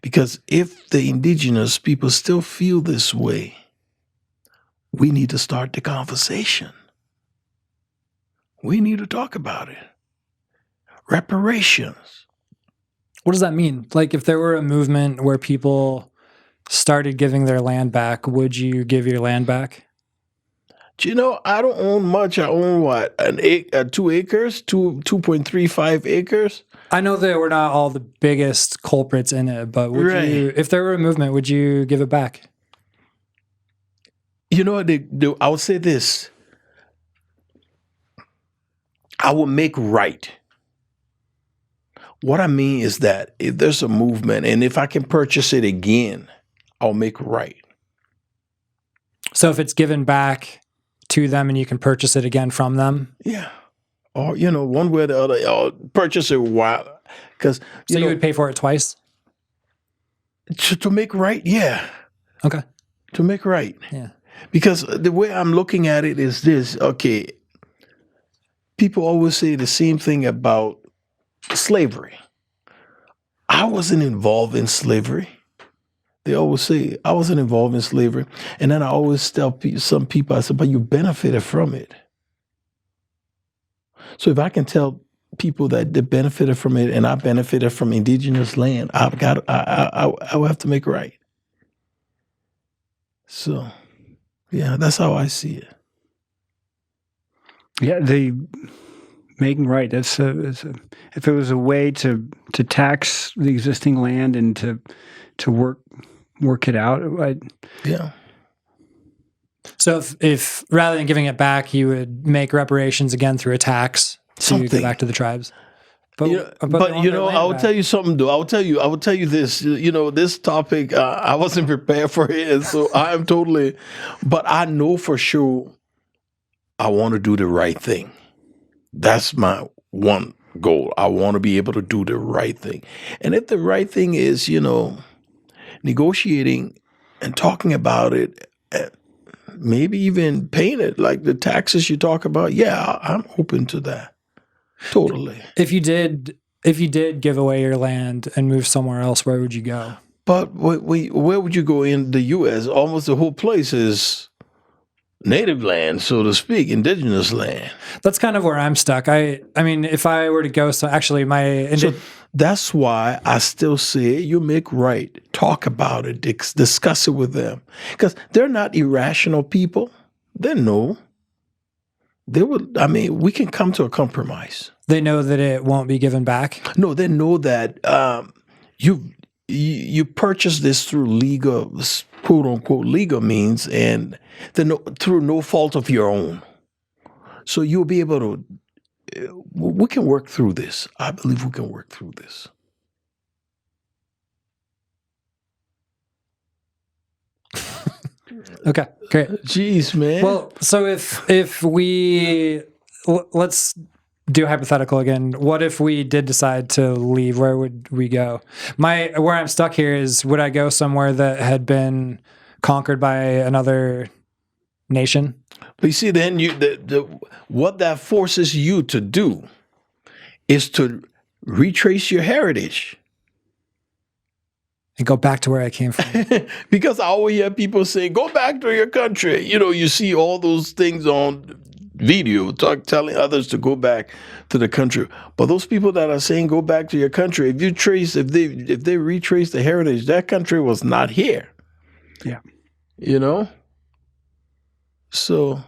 Speaker 2: Because if the indigenous people still feel this way, we need to start the conversation. We need to talk about it. Reparations.
Speaker 1: What does that mean? Like, if there were a movement where people started giving their land back, would you give your land back?
Speaker 2: You know, I don't own much. I own what? 2 acres, 2.35 acres.
Speaker 1: I know that we're not all the biggest culprits in it, but would you, if there were a movement, would you give it back?
Speaker 2: You know, I would say this. I will make right. What I mean is that if there's a movement, and if I can purchase it again, I'll make right.
Speaker 1: So if it's given back to them and you can purchase it again from them?
Speaker 2: Yeah. Or, one way or the other, I'll purchase it while, because
Speaker 1: you would pay for it twice?
Speaker 2: To make right, yeah.
Speaker 1: Okay.
Speaker 2: To make right.
Speaker 1: Yeah.
Speaker 2: Because the way I'm looking at it is this, okay, people always say the same thing about slavery. I wasn't involved in slavery. They always say, I wasn't involved in slavery. And then I always tell some people, I said, but you benefited from it. So if I can tell people that they benefited from it and I benefited from indigenous land, I will have to make right. So, yeah, that's how I see it.
Speaker 3: Yeah, the making right. That's if it was a way to tax the existing land and to work it out.
Speaker 2: Yeah.
Speaker 1: So if rather than giving it back, you would make reparations again through a tax to give back to the tribes. But
Speaker 2: I will tell you something, though. I will tell you this. This topic, I wasn't prepared for it, so I am totally. But I know for sure, I want to do the right thing. That's my one goal. I want to be able to do the right thing, and if the right thing is, negotiating and talking about it, maybe even paying it, like the taxes you talk about. Yeah, I'm open to that. Totally.
Speaker 1: If you did give away your land and move somewhere else, where would you go?
Speaker 2: But where would you go in the U.S.? Almost the whole place is native land, so to speak, indigenous land.
Speaker 1: That's kind of where I'm stuck. I mean, if I were to go, so
Speaker 2: that's why I still say you make right. Talk about it, discuss it with them, because they're not irrational people. They know. We can come to a compromise.
Speaker 1: They know that it won't be given back?
Speaker 2: No, they know that you purchase this through legal, quote unquote, legal means, and through no fault of your own. So you'll be able to, we can work through this. I believe we can work through this.
Speaker 1: Okay, great.
Speaker 2: Jeez, man.
Speaker 1: Well, so if we let's do a hypothetical again. What if we did decide to leave? Where would we go? Where I'm stuck here is, would I go somewhere that had been conquered by another nation?
Speaker 2: But you see, then what that forces you to do is to retrace your heritage.
Speaker 1: And go back to where I came from.
Speaker 2: Because I always hear people say, go back to your country. You know, you see all those things on video telling others to go back to the country. But those people that are saying go back to your country, if they retrace the heritage, that country was not here.
Speaker 3: Yeah.
Speaker 2: You know? So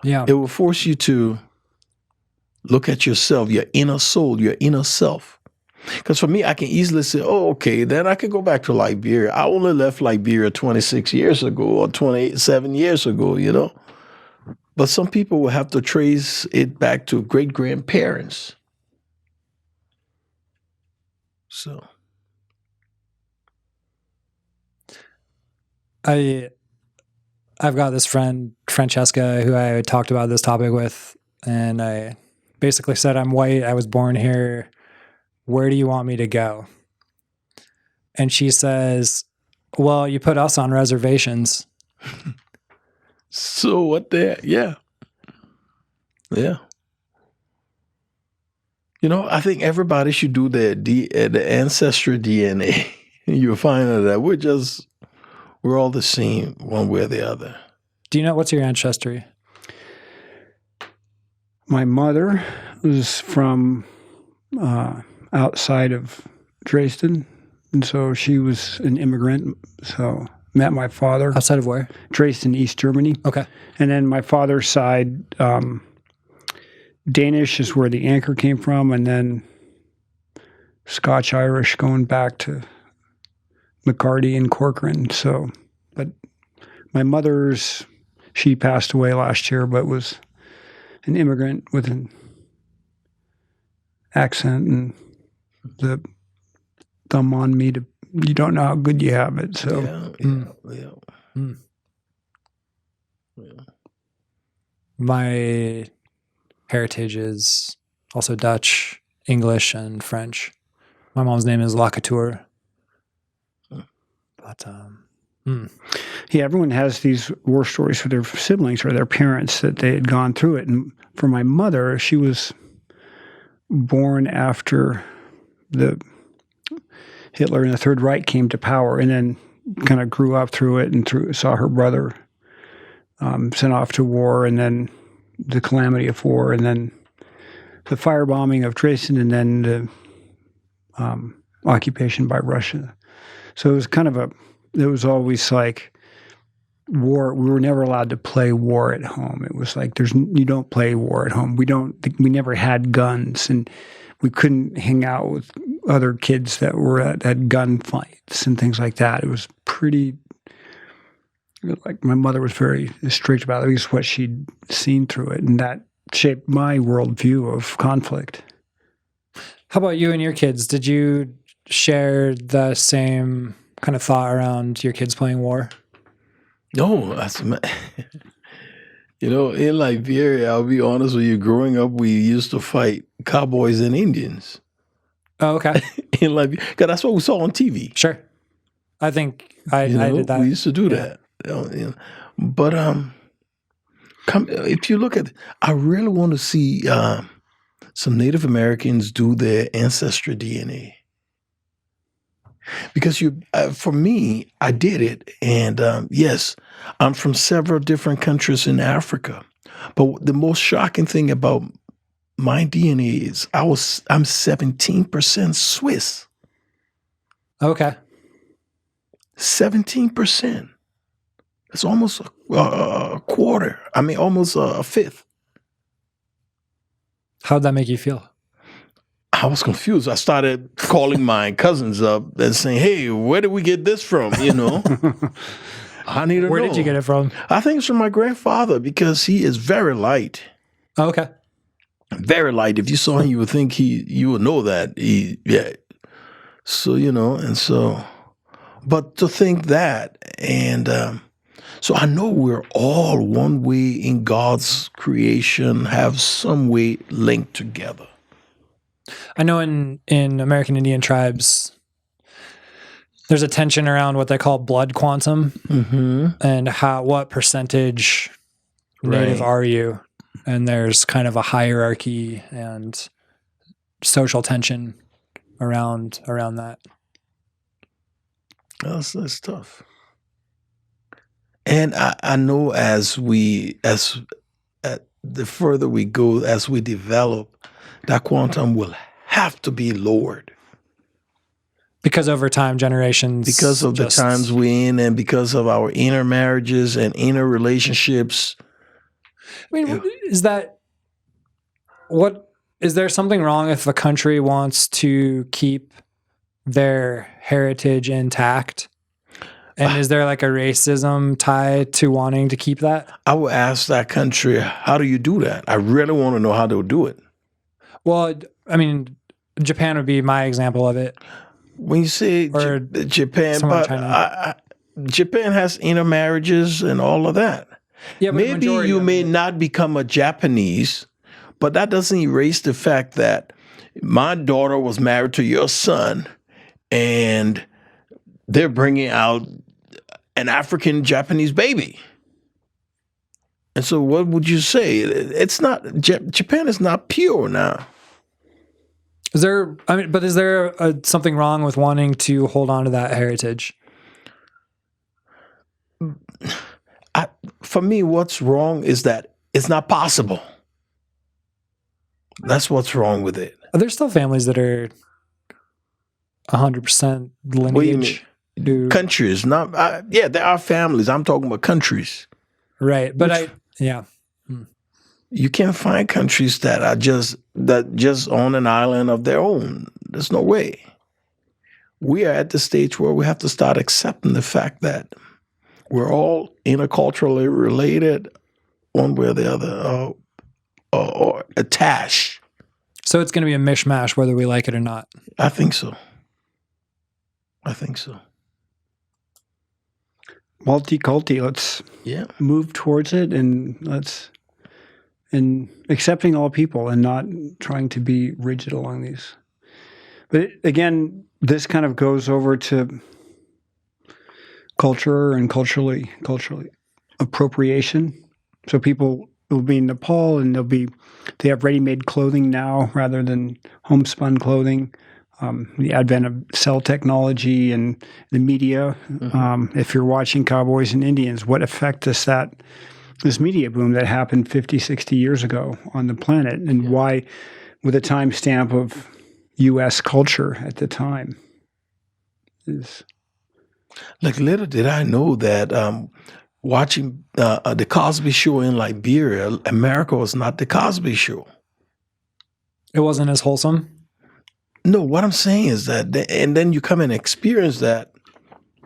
Speaker 1: yeah,
Speaker 2: it will force you to look at yourself, your inner soul, your inner self. Because for me, I can easily say, oh, okay, then I could go back to Liberia. I only left Liberia 26 years ago or 27 years ago, you know. But some people will have to trace it back to great-grandparents. So.
Speaker 1: I've got this friend, Francesca, who I talked about this topic with, and I basically said, I'm white, I was born here. Where do you want me to go? And she says, well, you put us on reservations.
Speaker 2: So what the, yeah. Yeah. You know, I think everybody should do the ancestry DNA. You'll find that we're all the same one way or the other.
Speaker 1: Do you know, what's your ancestry?
Speaker 3: My mother was from outside of Dresden, and so she was an immigrant. So met my father
Speaker 1: outside of where?
Speaker 3: Dresden, East Germany.
Speaker 1: Okay.
Speaker 3: And then my father's side, Danish is where the Anker came from, and then Scotch-Irish going back to McCarty and Corcoran. So, but my mother's, she passed away last year, but was an immigrant with an accent and the thumb on me to, you don't know how good you have it. So,
Speaker 2: Yeah.
Speaker 1: My heritage is also Dutch, English, and French. My mom's name is Lacatour. But,
Speaker 3: yeah, everyone has these war stories for their siblings or their parents that they had gone through it. And for my mother, she was born after the Hitler and the Third Reich came to power, and then kind of grew up through it and saw her brother sent off to war, and then the calamity of war, and then the firebombing of Dresden, and then the occupation by Russia. So it was kind of there was always like war. We were never allowed to play war at home. It was like, you don't play war at home. We never had guns, and we couldn't hang out with other kids that were at gunfights and things like that. It was pretty, like, my mother was very strict about it, at least what she'd seen through it, and that shaped my worldview of conflict.
Speaker 1: How about you and your kids? Did you share the same kind of thought around your kids playing war?
Speaker 2: No, you know, in Liberia, I'll be honest with you, growing up, we used to fight cowboys and Indians.
Speaker 1: Oh, okay.
Speaker 2: In Liberia, because that's what we saw on TV.
Speaker 1: Sure. I think I did that.
Speaker 2: We used to do that. You know. But if you look at, I really want to see some Native Americans do their ancestry DNA. Because for me, I did it, and yes, I'm from several different countries in Africa. But the most shocking thing about my DNA is I'm 17% Swiss.
Speaker 1: Okay.
Speaker 2: 17%. That's almost a quarter. I mean, almost a fifth. How'd
Speaker 1: that make you feel?
Speaker 2: I was confused. I started calling my cousins up and saying, hey, where did we get this from? You know, I need to know.
Speaker 1: Where did you get it from?
Speaker 2: I think it's from my grandfather, because he is very light.
Speaker 1: Oh, okay.
Speaker 2: Very light. If you saw him, you would think you would know that. Yeah. So, you know, and so, but to think that, and So I know we're all one way in God's creation, have some way linked together.
Speaker 1: I know in American Indian tribes, there's a tension around what they call blood quantum and what percentage Native are you? And there's kind of a hierarchy and social tension around that.
Speaker 2: That's tough. And I know the further we go, as we develop, that quantum will have to be lowered.
Speaker 1: Because over time, generations...
Speaker 2: Because of the times we're in and because of our inner marriages and inner relationships.
Speaker 1: I mean, is there something wrong if a country wants to keep their heritage intact? And is there like a racism tied to wanting to keep that?
Speaker 2: I would ask that country, how do you do that? I really want to know how they'll do it.
Speaker 1: Well, I mean, Japan would be my example of it.
Speaker 2: When you say Japan, but Japan has intermarriages and all of that.
Speaker 1: Yeah, but
Speaker 2: maybe you may not become a Japanese, but that doesn't erase the fact that my daughter was married to your son, and they're bringing out an African Japanese baby. And so, what would you say? It's not Japan is not pure now.
Speaker 1: Is there something wrong with wanting to hold on to that heritage?
Speaker 2: For me, what's wrong is that it's not possible. That's what's wrong with it.
Speaker 1: Are there still families that are 100% lineage?
Speaker 2: What do you mean? Countries, there are families. I'm talking about countries.
Speaker 1: Right, but
Speaker 2: you can't find countries that are just on an island of their own. There's no way. We are at the stage where we have to start accepting the fact that we're all interculturally related, one way or the other, or attached.
Speaker 1: So it's going to be a mishmash whether we like it or not.
Speaker 2: I think so.
Speaker 3: Multiculti, let's move towards it, and accepting all people and not trying to be rigid along these. But again, this kind of goes over to culture and culturally appropriation. So people will be in Nepal and they have ready-made clothing now rather than homespun clothing. The advent of cell technology and the media. If you're watching Cowboys and Indians, what effect does this media boom that happened 50, 60 years ago on the planet, and why, with a timestamp of U.S. culture at the time, is...
Speaker 2: Like, little did I know that watching the Cosby Show in Liberia, America was not the Cosby Show.
Speaker 1: It wasn't as wholesome?
Speaker 2: No, what I'm saying is that, and then you come and experience that,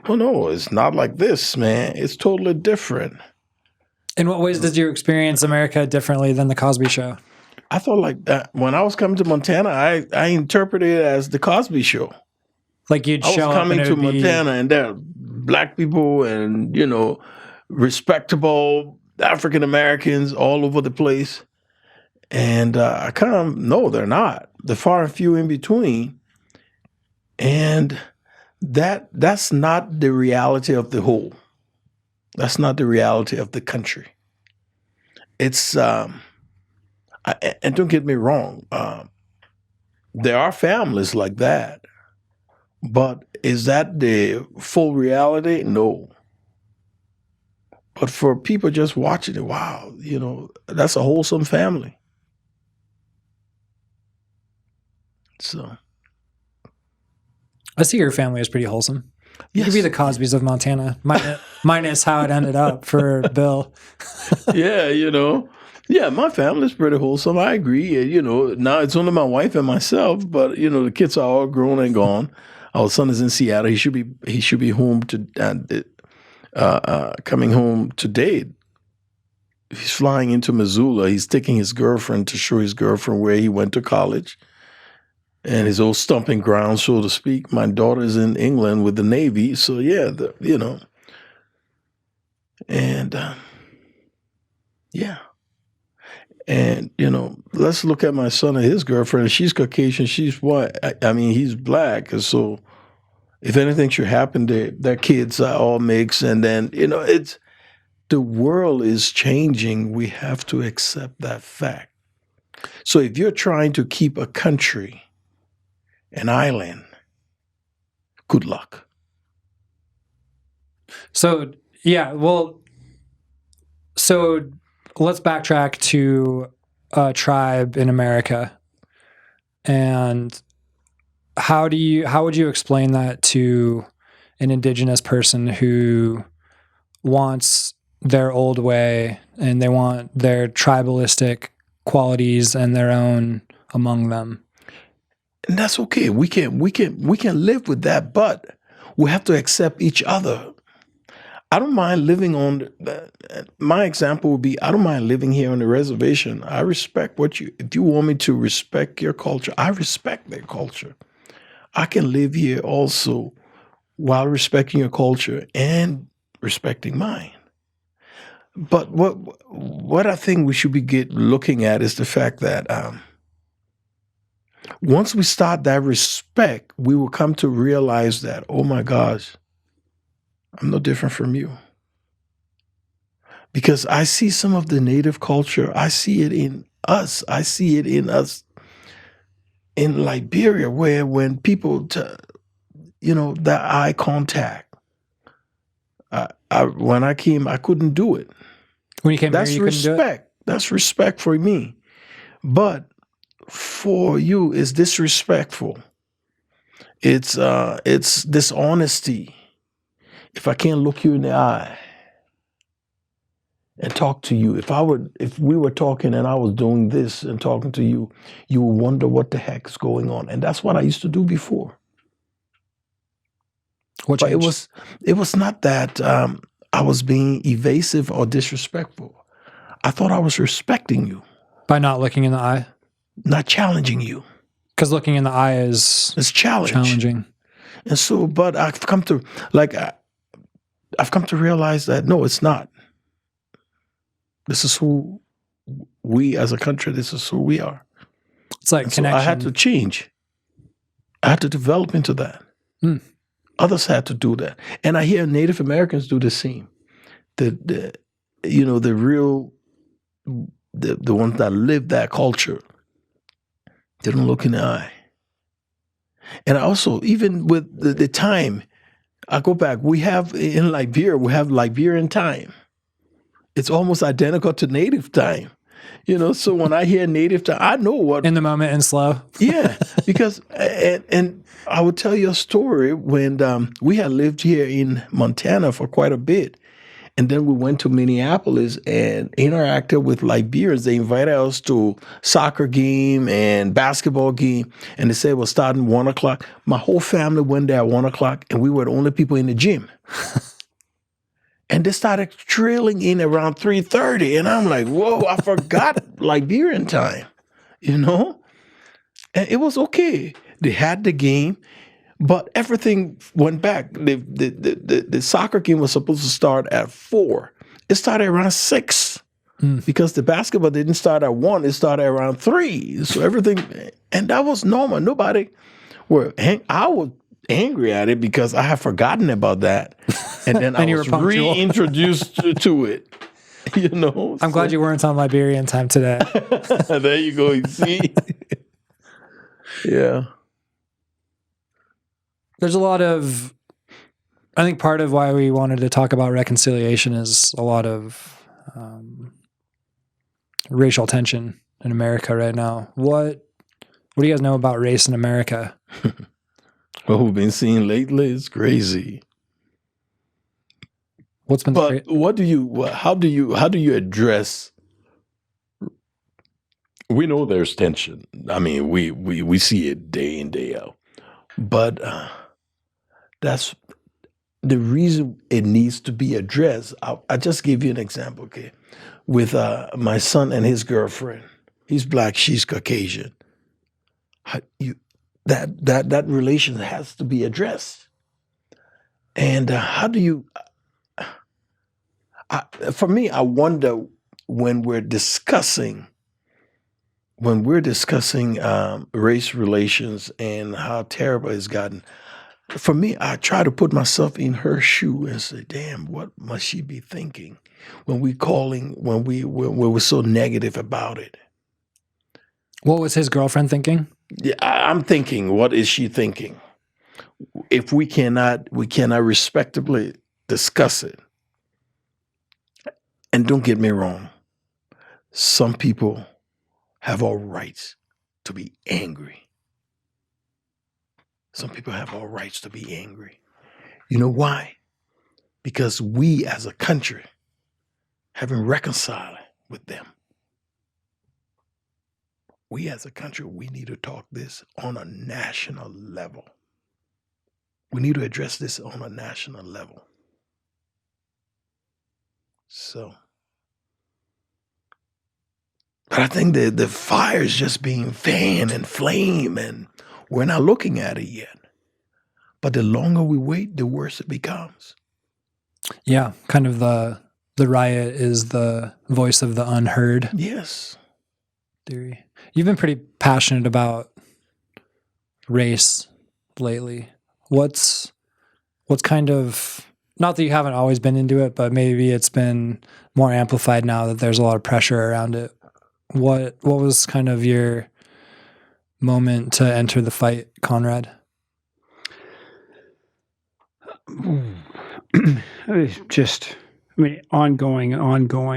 Speaker 2: oh no, it's not like this, man. It's totally different.
Speaker 1: In what ways did you experience America differently than the Cosby Show?
Speaker 2: I thought like that when I was coming to Montana, I interpreted it as the Cosby Show.
Speaker 1: Like I was
Speaker 2: coming to Montana and there are black people and, respectable African Americans all over the place. And I kind of know they're not. They're far and few in between. And that's not the reality of the whole. That's not the reality of the country. It's, and don't get me wrong, there are families like that. But is that the full reality? No. But for people just watching it, wow, that's a wholesome family. So,
Speaker 1: I see your family is pretty wholesome. You could be the Cosbys of Montana, minus how it ended up for Bill.
Speaker 2: Yeah, my family's pretty wholesome. I agree. Now it's only my wife and myself, but the kids are all grown and gone. Our son is in Seattle. He should be home coming home today. He's flying into Missoula. He's taking his girlfriend to show his girlfriend where he went to college and his old stomping ground, so to speak. My daughter's in England with the Navy. So, yeah, And yeah. And, let's look at my son and his girlfriend. She's Caucasian. She's white. I mean, he's black. And so if anything should happen, their kids are all mixed. And then, the world is changing. We have to accept that fact. So if you're trying to keep a country, an island, good luck.
Speaker 1: So, yeah, well, so let's backtrack to a tribe in America. And how would you explain that to an indigenous person who wants their old way and they want their tribalistic qualities and their own among them?
Speaker 2: And that's okay. We can live with that, but we have to accept each other. I don't mind living on my example would be I don't mind living here on the reservation. I respect if you want me to respect your culture, I respect their culture. I can live here also while respecting your culture and respecting mine. But what I think we should be looking at is the fact that once we start that respect, we will come to realize that, oh my gosh, I'm no different from you. Because I see some of the native culture, I see it in us. I see it in us in Liberia, where when people, that eye contact, when I came, I couldn't do it.
Speaker 1: When you came here, you couldn't do it?
Speaker 2: That's respect. That's respect for me. But for you, it's disrespectful. It's dishonesty. If I can't look you in the eye and talk to you, if we were talking and I was doing this and talking to you, you would wonder what the heck is going on. And that's what I used to do before.
Speaker 1: What changed?
Speaker 2: But it was not that I was being evasive or disrespectful. I thought I was respecting you.
Speaker 1: By not looking in the eye?
Speaker 2: Not challenging you.
Speaker 1: Because looking in the eye is challenging.
Speaker 2: And so, but I've come to realize that, no, it's not. This is who we as a country, this is who we are.
Speaker 1: It's like connection.
Speaker 2: So I had to change. I had to develop into that. Others had to do that. And I hear Native Americans do the same. The ones that live that culture, they don't look in the eye. And also, even with the time, I go back, in Liberia, we have Liberian time. It's almost identical to native time. So when I hear native time, I know what.
Speaker 1: In the moment and slow.
Speaker 2: Yeah, because, and I will tell you a story when we had lived here in Montana for quite a bit. And then we went to Minneapolis and interacted with Liberians. They invited us to soccer game and basketball game. And they said, we're starting 1 o'clock. My whole family went there at 1 o'clock and we were the only people in the gym. And they started drilling in around 3:30. And I'm like, whoa, I forgot Liberian time, And it was okay. They had the game. But everything went back. The soccer game was supposed to start at 4. It started around 6 because the basketball didn't start at 1. It started around 3. So everything, and that was normal. I was angry at it because I had forgotten about that. And then I was reintroduced to it.
Speaker 1: I'm glad you weren't on Liberian time today.
Speaker 2: There you go. You see? Yeah.
Speaker 1: There's a lot of, I think part of why we wanted to talk about reconciliation is a lot of racial tension in America right now. What do you guys know about race in America?
Speaker 2: What we've been seeing lately is crazy.
Speaker 1: What's been
Speaker 2: how do you address? We know there's tension. I mean, we see it day in, day out. But that's the reason it needs to be addressed. I just gave you an example, okay? With my son and his girlfriend. He's black, she's Caucasian. That relation has to be addressed. And For me, I wonder when we're discussing race relations and how terrible it's gotten. For me, I try to put myself in her shoe and say, "Damn, what must she be thinking when we're so negative about it?"
Speaker 1: What was his girlfriend thinking?
Speaker 2: Yeah, I'm thinking, what is she thinking? If we cannot respectably discuss it. And don't get me wrong, some people have all rights to be angry. Some people have all rights to be angry. You know why? Because we as a country haven't reconciled with them. We as a country, we need to talk this on a national level. We need to address this on a national level. So, but I think the fire is just being fanned and flame, and we're not looking at it yet. But the longer we wait, the worse it becomes.
Speaker 1: Yeah, kind of the riot is the voice of the unheard.
Speaker 2: Yes.
Speaker 1: Theory. You've been pretty passionate about race lately. What's kind of, not that you haven't always been into it, but maybe it's been more amplified now that there's a lot of pressure around it. What was kind of your moment to enter the fight, Conrad?
Speaker 3: Just, ongoing, and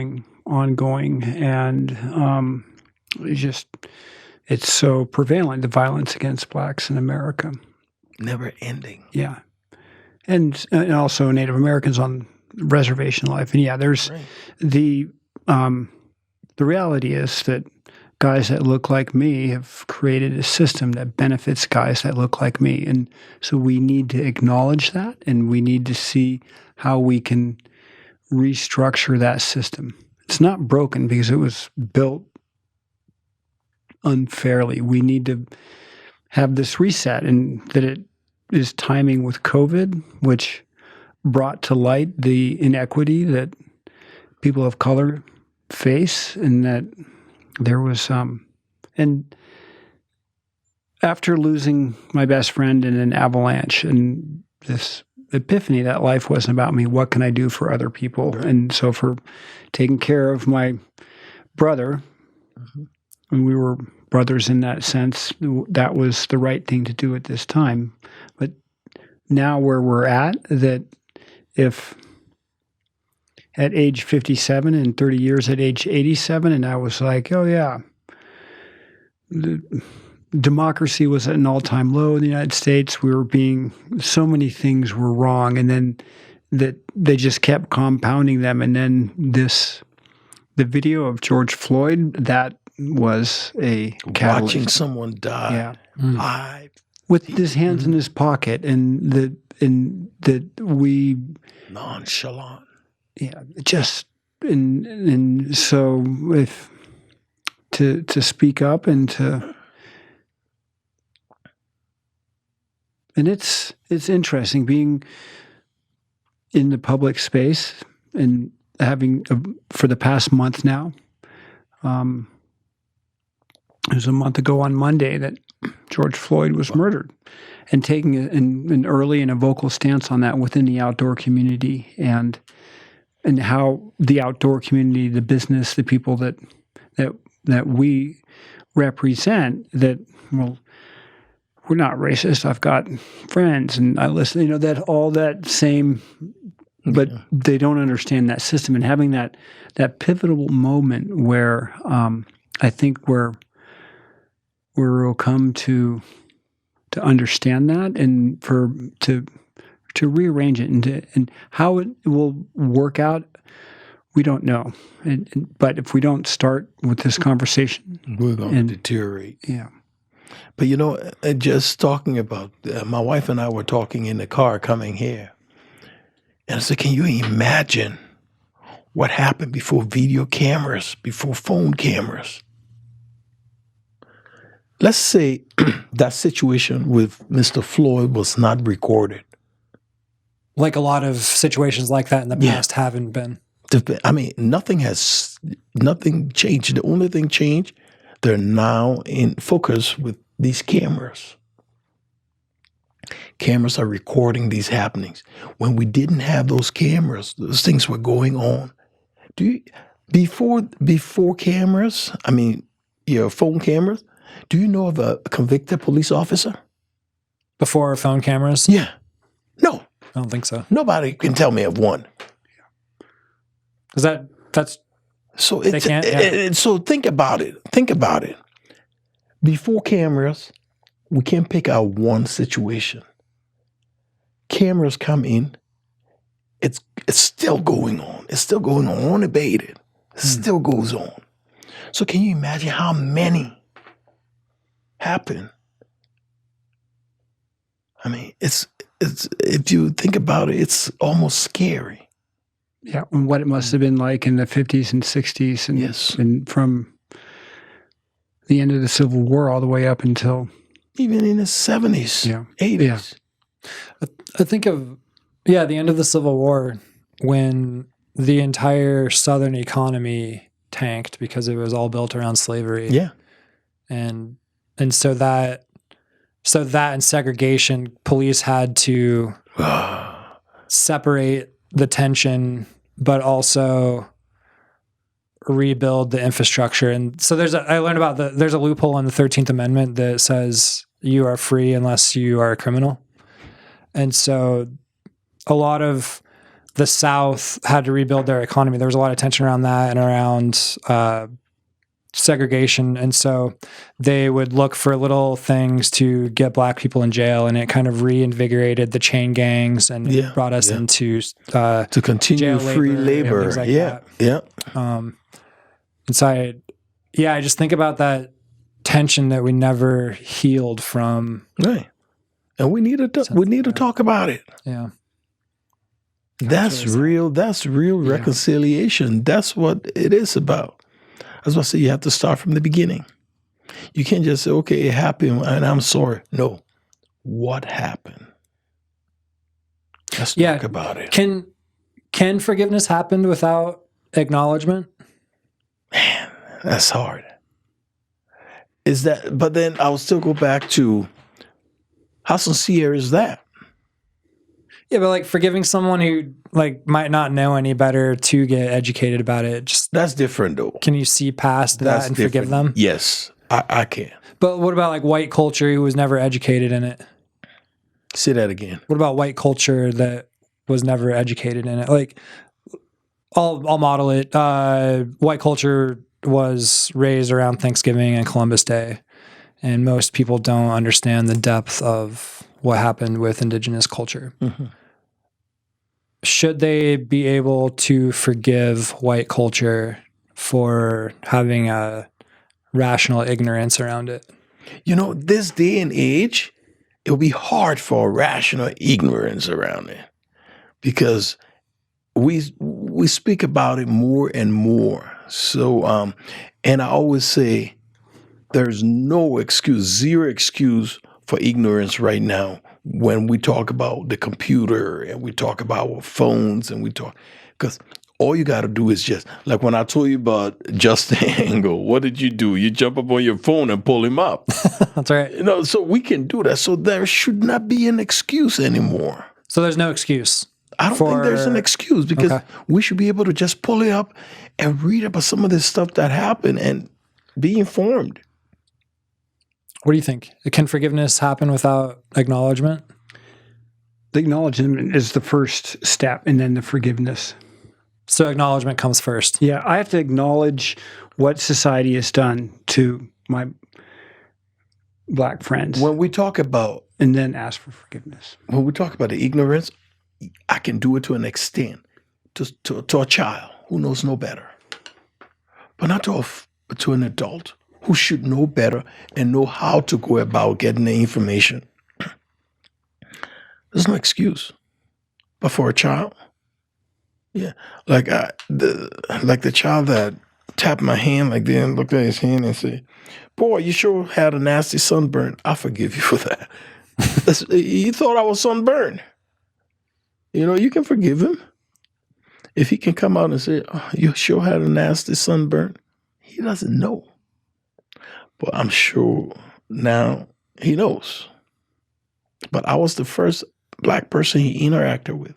Speaker 3: it's so prevalent, the violence against blacks in America.
Speaker 2: Never ending.
Speaker 3: Yeah. And also Native Americans on reservation life. And yeah, there's
Speaker 2: right.
Speaker 3: The reality is that guys that look like me have created a system that benefits guys that look like me. And so we need to acknowledge that, and we need to see how we can restructure that system. It's not broken because it was built unfairly. We need to have this reset, and that it is timing with COVID, which brought to light the inequity that people of color face, and that there was and after losing my best friend in an avalanche and this epiphany that life wasn't about me, what can I do for other people?
Speaker 2: Right.
Speaker 3: And so for taking care of my brother, and we were brothers in that sense, that was the right thing to do at this time. But now where we're at, that if at age 57 and 30 years at age 87, and I was like, oh yeah, the democracy was at an all-time low in the United States. So many things were wrong, and then that they just kept compounding them. And then the video of George Floyd, that was a catalyst.
Speaker 2: Watching someone die.
Speaker 3: Yeah. With his hands in his pocket, and that we
Speaker 2: nonchalant.
Speaker 3: Yeah, just and so if to speak up and it's interesting being in the public space and having for the past month now. It was a month ago on Monday that George Floyd was murdered, and taking an early and a vocal stance on that within the outdoor community, and how the outdoor community, the business, the people that we represent, that, well, we're not racist. I've got friends and I listen, that all that same, but they don't understand that system. And having that pivotal moment where I think we'll come to understand that, and to rearrange it, and how it will work out, we don't know. But if we don't start with this conversation,
Speaker 2: we're going to deteriorate.
Speaker 3: Yeah.
Speaker 2: But just talking about, my wife and I were talking in the car coming here, and I said, can you imagine what happened before video cameras, before phone cameras? Let's say that situation with Mr. Floyd was not recorded.
Speaker 1: Like a lot of situations like that in the past haven't been.
Speaker 2: nothing changed. The only thing changed, they're now in focus with these cameras. Cameras are recording these happenings. When we didn't have those cameras, those things were going on. Before cameras, your phone cameras, do you know of a convicted police officer?
Speaker 1: Before phone cameras?
Speaker 2: Yeah. No.
Speaker 1: I don't think so.
Speaker 2: Nobody can tell me of one.
Speaker 1: Is that's
Speaker 2: so
Speaker 1: they can't? Yeah.
Speaker 2: So think about it. Think about it. Before cameras, we can't pick out one situation. Cameras come in, it's still going on. It's still going on, unabated. It still goes on. So can you imagine how many happen? It's if you think about it, it's almost scary.
Speaker 3: Yeah, and what it must have been like in the 50s and 60s, and,
Speaker 2: yes.
Speaker 3: And from the end of the Civil War all the way up until
Speaker 2: even in the 70s, 80s.
Speaker 3: Yeah.
Speaker 1: I think of the end of the Civil War when the entire Southern economy tanked because it was all built around slavery.
Speaker 2: Yeah,
Speaker 1: and so that and segregation, police had to separate the tension, but also rebuild the infrastructure. And so I learned about there's a loophole in the 13th Amendment that says you are free unless you are a criminal. And so a lot of the South had to rebuild their economy. There was a lot of tension around that and around segregation. And so they would look for little things to get Black people in jail, and it kind of reinvigorated the chain gangs and brought us into
Speaker 2: to continue free labor.
Speaker 1: Like
Speaker 2: that.
Speaker 1: And so I just think about that tension that we never healed from.
Speaker 2: Right. And we need to talk about it.
Speaker 1: Yeah.
Speaker 2: That's real reconciliation. That's what it is about. I was about to say, you have to start from the beginning. You can't just say, okay, it happened and I'm sorry. No. What happened? Let's talk about it.
Speaker 1: Can forgiveness happen without acknowledgement?
Speaker 2: Man, that's hard. But then I'll still go back to how sincere is that?
Speaker 1: Yeah, but like forgiving someone who like might not know any better to get educated about it,
Speaker 2: that's different though.
Speaker 1: Can you see past that and forgive them?
Speaker 2: Yes, I can.
Speaker 1: But what about like white culture who was never educated in it?
Speaker 2: Say that again.
Speaker 1: What about white culture that was never educated in it? Like, I'll model it. White culture was raised around Thanksgiving and Columbus Day, and most people don't understand the depth of what happened with indigenous culture. Mm-hmm. Should they be able to forgive white culture for having a rational ignorance around it?
Speaker 2: This day and age, it'll be hard for rational ignorance around it because we speak about it more and more. So, and I always say there's no excuse, zero excuse for ignorance right now when we talk about the computer and we talk about our phones and because all you got to do is just, like when I told you about Justin Angle, what did you do? You jump up on your phone and pull him up.
Speaker 1: That's right.
Speaker 2: So we can do that. So there should not be an excuse anymore.
Speaker 1: So there's no excuse.
Speaker 2: I don't think there's an excuse because we should be able to just pull it up and read about some of this stuff that happened and be informed.
Speaker 1: What do you think? Can forgiveness happen without acknowledgement?
Speaker 3: The acknowledgement is the first step, and then the forgiveness.
Speaker 1: So acknowledgement comes first.
Speaker 3: Yeah, I have to acknowledge what society has done to my Black friends.
Speaker 2: When we talk about...
Speaker 3: And then ask for forgiveness.
Speaker 2: When we talk about the ignorance, I can do it to an extent, to a child who knows no better. But not to an adult who should know better and know how to go about getting the information. There's no excuse. But for a child, like the child that tapped my hand like that and looked at his hand and said, "Boy, you sure had a nasty sunburn. I forgive you for that." He thought I was sunburned. You can forgive him. If he can come out and say, oh, you sure had a nasty sunburn, he doesn't know. But I'm sure now he knows. But I was the first black person he interacted with.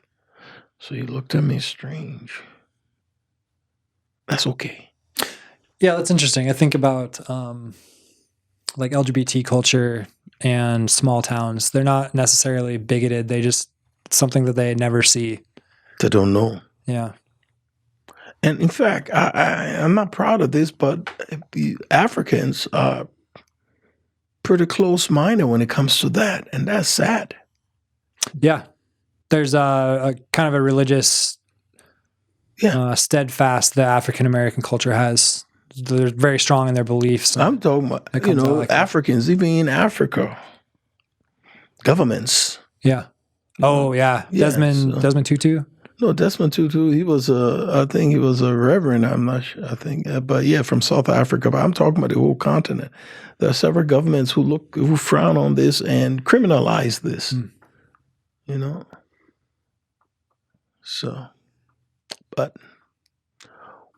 Speaker 2: So he looked at me strange. That's okay.
Speaker 1: Yeah, that's interesting. I think about like LGBT culture and small towns. They're not necessarily bigoted. They just, it's something that they never see.
Speaker 2: They don't know.
Speaker 1: Yeah.
Speaker 2: And in fact, I'm not proud of this, but Africans are pretty close-minded when it comes to that. And that's sad.
Speaker 1: Yeah. There's a kind of a religious steadfast that African-American culture has. They're very strong in their beliefs.
Speaker 2: I'm talking about, Africans, even in Africa, governments.
Speaker 1: Yeah. Oh, yeah. Desmond Tutu?
Speaker 2: No, Desmond Tutu, he was I think he was a reverend, I'm not sure, I think. But yeah, from South Africa. But I'm talking about the whole continent. There are several governments who frown on this and criminalize this, So, but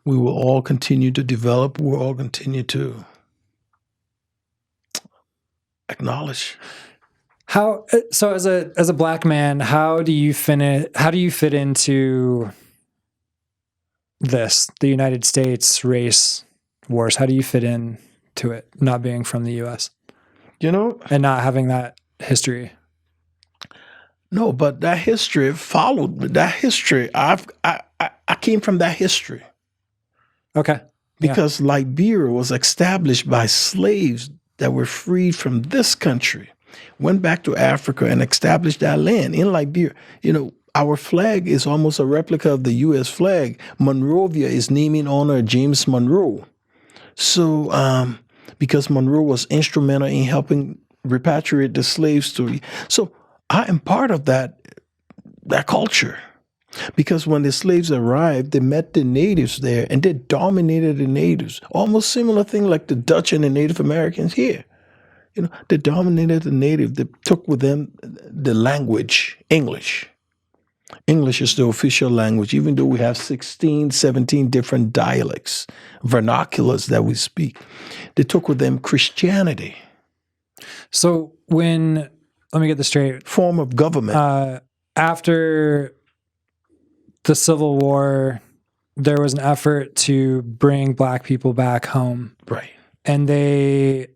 Speaker 2: we will all continue to develop. We'll all continue to acknowledge.
Speaker 1: How so? As a black man, how do you fit into the United States race wars? How do you fit into it, not being from the U.S. and not having that history?
Speaker 2: No, but that history followed that history. I came from that history.
Speaker 1: Okay.
Speaker 2: Because Liberia was established by slaves that were freed from this country, went back to Africa and established that land in Liberia. Our flag is almost a replica of the U.S. flag. Monrovia is named in honor of James Monroe. So, because Monroe was instrumental in helping repatriate the slaves so I am part of that culture. Because when the slaves arrived, they met the natives there and they dominated the natives. Almost similar thing like the Dutch and the Native Americans here. They dominated the native. They took with them the language, English. English is the official language, even though we have 16, 17 different dialects, vernaculars that we speak. They took with them Christianity.
Speaker 1: So let me get this straight.
Speaker 2: Form of government.
Speaker 1: After the Civil War, there was an effort to bring black people back home.
Speaker 2: Right.
Speaker 1: And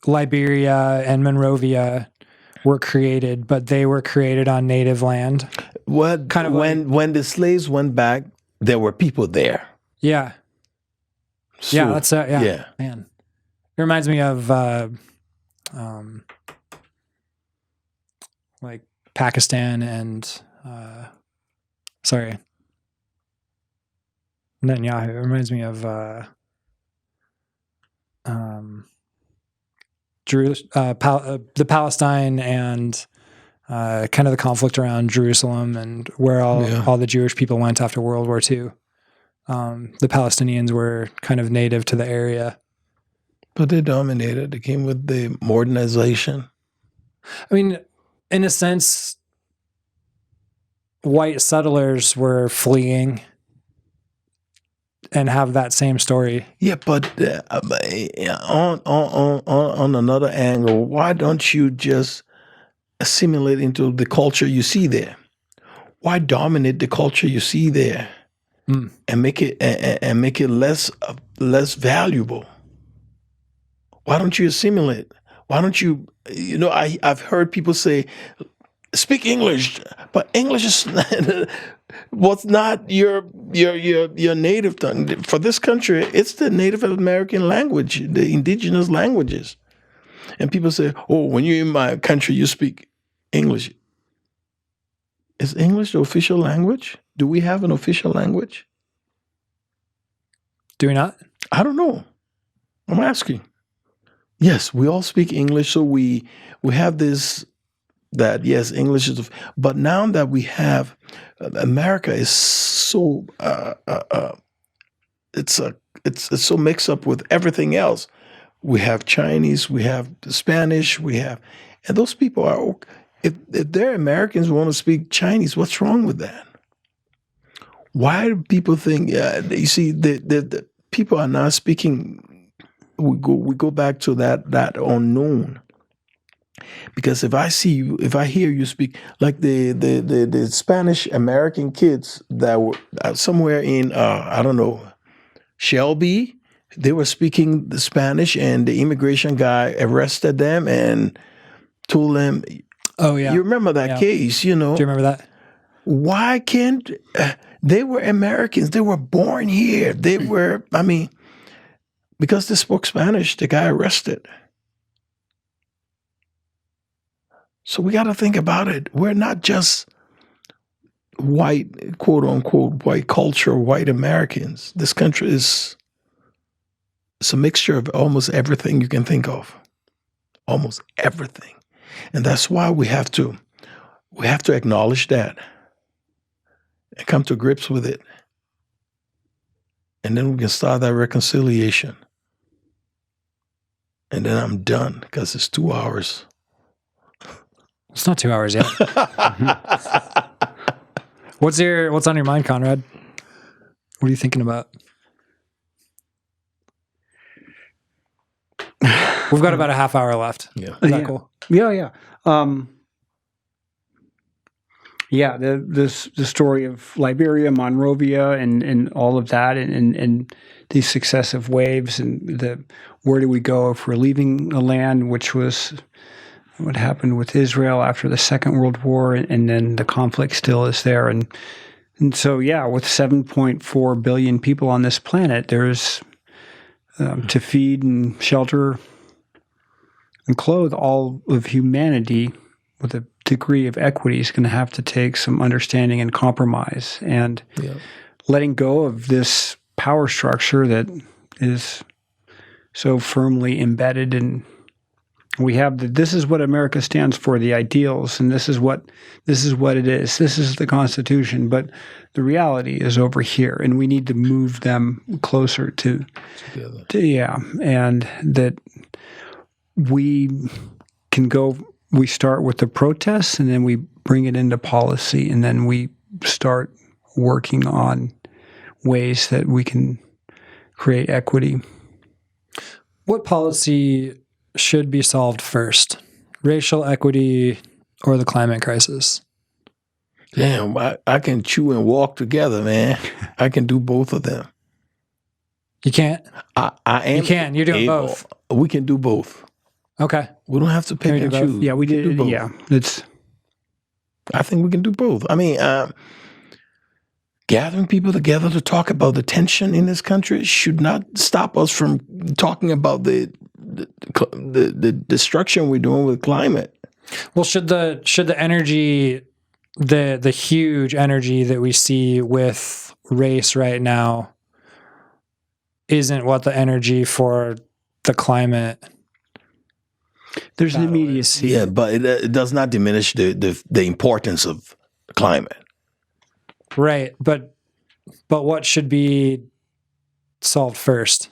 Speaker 1: Liberia and Monrovia were created, but they were created on native land.
Speaker 2: When the slaves went back, there were people there.
Speaker 1: Yeah.
Speaker 2: So,
Speaker 1: yeah, that's yeah. Man. It reminds me of like Pakistan and Netanyahu. It reminds me of the Palestine and kind of the conflict around Jerusalem and where all the Jewish people went after World War II. The Palestinians were kind of native to the area.
Speaker 2: But they dominated. They came with the modernization.
Speaker 1: I mean, in a sense, white settlers were fleeing and have that same story.
Speaker 2: Yeah, but on another angle, why don't you just assimilate into the culture you see there? Why dominate the culture you see there and make it less valuable? Why don't you assimilate? Why don't you? I've heard people say, "Speak English," but English is was not your native tongue. For this country, it's the Native American language, the indigenous languages. And people say, "Oh, when you're in my country, you speak English." Is English the official language? Do we have an official language?
Speaker 1: Do we not?
Speaker 2: I don't know. I'm asking. Yes, we all speak English, so we have this. That yes, English is, but now that we have, America is so it's so mixed up with everything else. We have Chinese, we have Spanish, and those people are. If they're Americans who want to speak Chinese, what's wrong with that? Why do people think? You see, the people are not speaking. We go back to that unknown. Because if I hear you speak, like the Spanish American kids that were somewhere in I don't know, Shelby, they were speaking the Spanish, and the immigration guy arrested them and told them,
Speaker 1: Oh yeah,
Speaker 2: you remember that case, you know?
Speaker 1: Do you remember that?
Speaker 2: Why can't they were Americans? They were born here. They were. I mean, because they spoke Spanish, the guy arrested. So we got to think about it. We're not just white, quote unquote, white culture, white Americans. This country is it's a mixture of almost everything you can think of. Almost everything. And that's why we have to acknowledge that and come to grips with it. And then we can start that reconciliation. And then I'm done because it's 2 hours.
Speaker 1: It's not 2 hours yet. What's on your mind, Conrad? What are you thinking about? We've got about a half hour left.
Speaker 2: Yeah.
Speaker 1: Is that cool?
Speaker 3: Yeah. The story of Liberia, Monrovia, and all of that, and these successive waves, and where do we go if we're leaving a land, which was what happened with Israel after the Second World War, and then the conflict still is there, and so with 7.4 billion people on this planet, there's to feed and shelter and clothe all of humanity with a degree of equity is going to have to take some understanding and compromise, and letting go of this power structure that is so firmly embedded in. We have this is what America stands for, the ideals, and this is what it is. This is the Constitution, but the reality is over here, and we need to move them closer to and that we can go. We start with the protests, and then we bring it into policy, and then we start working on ways that we can create equity.
Speaker 1: What policy should be solved first? Racial equity or the climate crisis?
Speaker 2: Damn, I can chew and walk together, man. I can do both of them.
Speaker 1: You can't?
Speaker 2: I am.
Speaker 1: You can. You're doing both.
Speaker 2: We can do both.
Speaker 1: Okay.
Speaker 2: We don't have to pick and choose.
Speaker 3: Yeah, we did.
Speaker 2: Both.
Speaker 3: Yeah,
Speaker 2: I think we can do both. I mean, gathering people together to talk about the tension in this country should not stop us from talking about the destruction we're doing with climate.
Speaker 1: Well, should the energy, the huge energy that we see with race right now, isn't what the energy for the climate?
Speaker 3: There's an immediacy.
Speaker 2: Yeah, but it does not diminish the importance of climate.
Speaker 1: Right, but what should be solved first?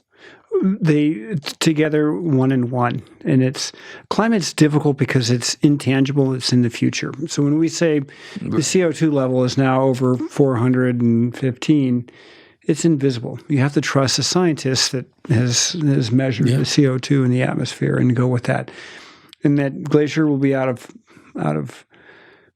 Speaker 3: They together, one and one, and climate's difficult because it's intangible. It's in the future. So when we say the CO2 level is now over 415, it's invisible. You have to trust a scientist that has measured the CO2 in the atmosphere and go with that. And that glacier will be out of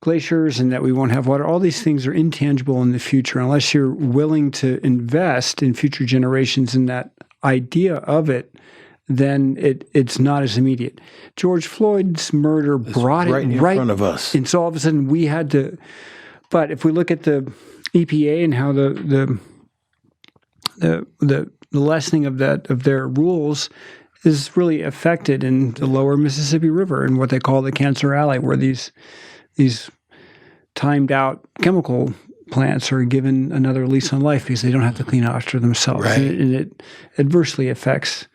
Speaker 3: glaciers, and that we won't have water. All these things are intangible in the future unless you're willing to invest in future generations in that idea of it. Then it's not as immediate. George Floyd's murder brought it right in
Speaker 2: front of us,
Speaker 3: and so all of a sudden we had to. But if we look at the EPA and how the lessening of their rules is really affected in the lower Mississippi River and what they call the Cancer Alley, where these timed out chemical plants are given another lease on life because they don't have to clean after themselves.
Speaker 2: Right.
Speaker 3: And it adversely affects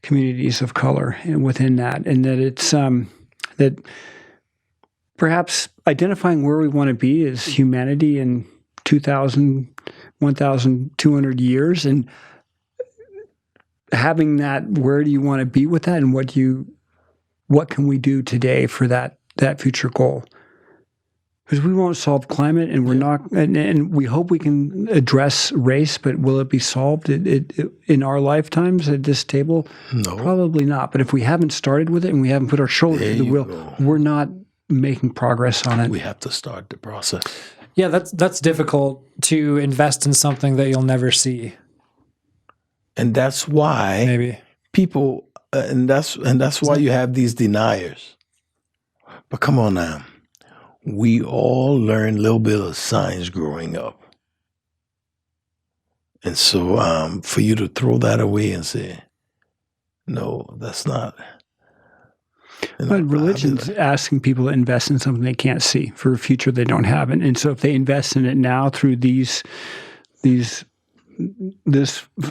Speaker 3: communities of color within that. And that it's that perhaps identifying where we want to be as humanity in 1,200 years, and having that, where do you want to be with that, and what can we do today for that future goal? because we won't solve climate, and we're not, and we hope we can address race, but will it be solved in our lifetimes at this table?
Speaker 2: No.
Speaker 3: Probably not. But if we haven't started with it and we haven't put our shoulder to the wheel, we're not making progress on it.
Speaker 2: We have to start the process.
Speaker 1: Yeah, that's difficult to invest in something that you'll never see.
Speaker 2: And that's why
Speaker 1: Maybe
Speaker 2: people, and that's why you have these deniers. But come on now. We all learned a little bit of science growing up. And so for you to throw that away and say, no, that's not.
Speaker 3: But religion's asking people to invest in something they can't see for a future they don't have. And so if they invest in it now through this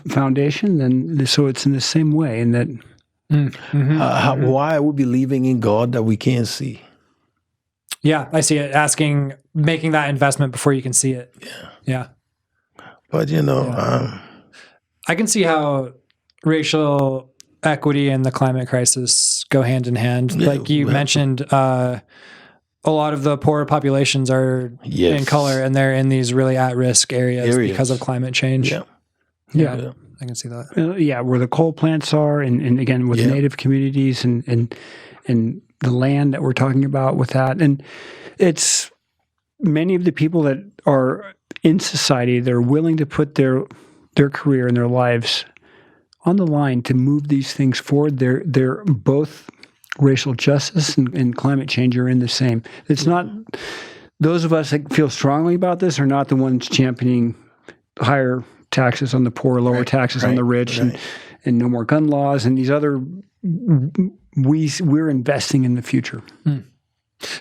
Speaker 3: foundation, then so it's in the same way. And that
Speaker 2: why are we believing in God that we can't see?
Speaker 1: Yeah, I see it. Making that investment before you can see it. Yeah.
Speaker 2: But
Speaker 1: I can see how racial equity and the climate crisis go hand in hand. Like you mentioned, a lot of the poorer populations are in color, and they're in these really at-risk areas because of climate change. Yeah. I can see that.
Speaker 3: Where the coal plants are, and again with native communities and the land that we're talking about with that. And it's many of the people that are in society, they're willing to put their career and their lives on the line to move these things forward. They're both racial justice and climate change are in the same. It's not those of us that feel strongly about this are not the ones championing higher taxes on the poor, lower taxes on the rich, and no more gun laws and these other. We're investing in the future.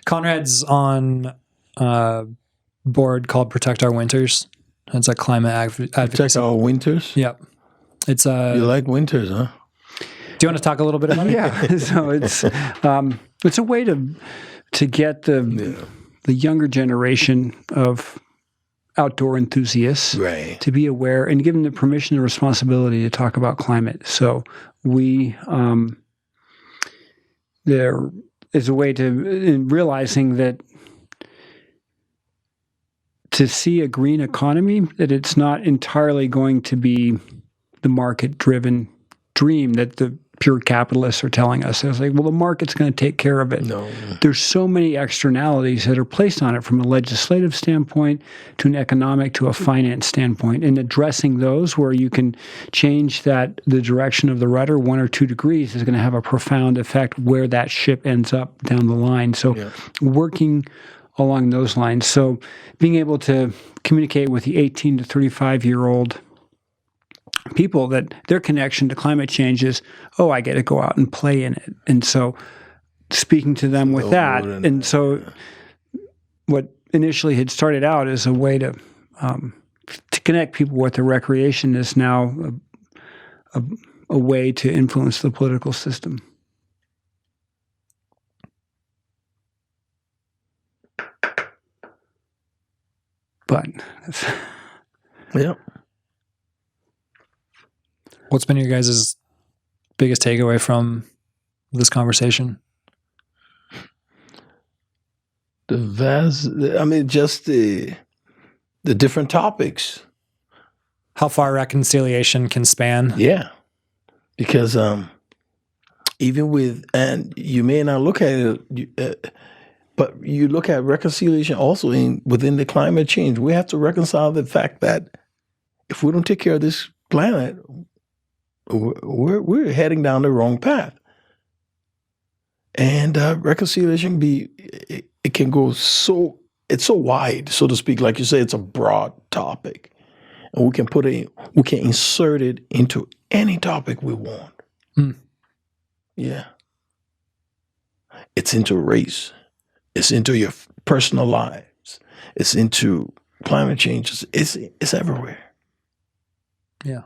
Speaker 1: Conrad's on a board called Protect Our Winters. It's a climate advocacy.
Speaker 2: Protect Our Winters?
Speaker 1: Yep. It's
Speaker 2: you like winters, huh?
Speaker 1: Do you want to talk a little bit about it?
Speaker 3: Yeah. So it's a way to get the younger generation of outdoor enthusiasts to be aware and give them the permission and responsibility to talk about climate. So we there is a way in realizing that to see a green economy, that it's not entirely going to be the market-driven dream that the pure capitalists are telling us. It's like, well, the market's going to take care of it.
Speaker 2: No.
Speaker 3: There's so many externalities that are placed on it from a legislative standpoint to an economic to a finance standpoint, and addressing those where you can change the direction of the rudder 1 or 2 degrees is going to have a profound effect where that ship ends up down the line. So working along those lines. So being able to communicate with the 18 to 35-year-old people that their connection to climate change is, I get to go out and play in it. And so speaking to them with that. And so what initially had started out as a way to connect people with the recreation is now a way to influence the political system. But
Speaker 1: what's been your guys' biggest takeaway from this conversation?
Speaker 2: Just the different topics.
Speaker 1: How far reconciliation can span.
Speaker 2: Yeah. Because even and you may not look at it, but you look at reconciliation also within the climate change. We have to reconcile the fact that if we don't take care of this planet, we're heading down the wrong path. And reconciliation it can go it's so wide, so to speak. Like you say, it's a broad topic, and we can insert it into any topic we want. Yeah, it's into race, it's into your personal lives, it's into climate change. It's everywhere.
Speaker 1: Yeah.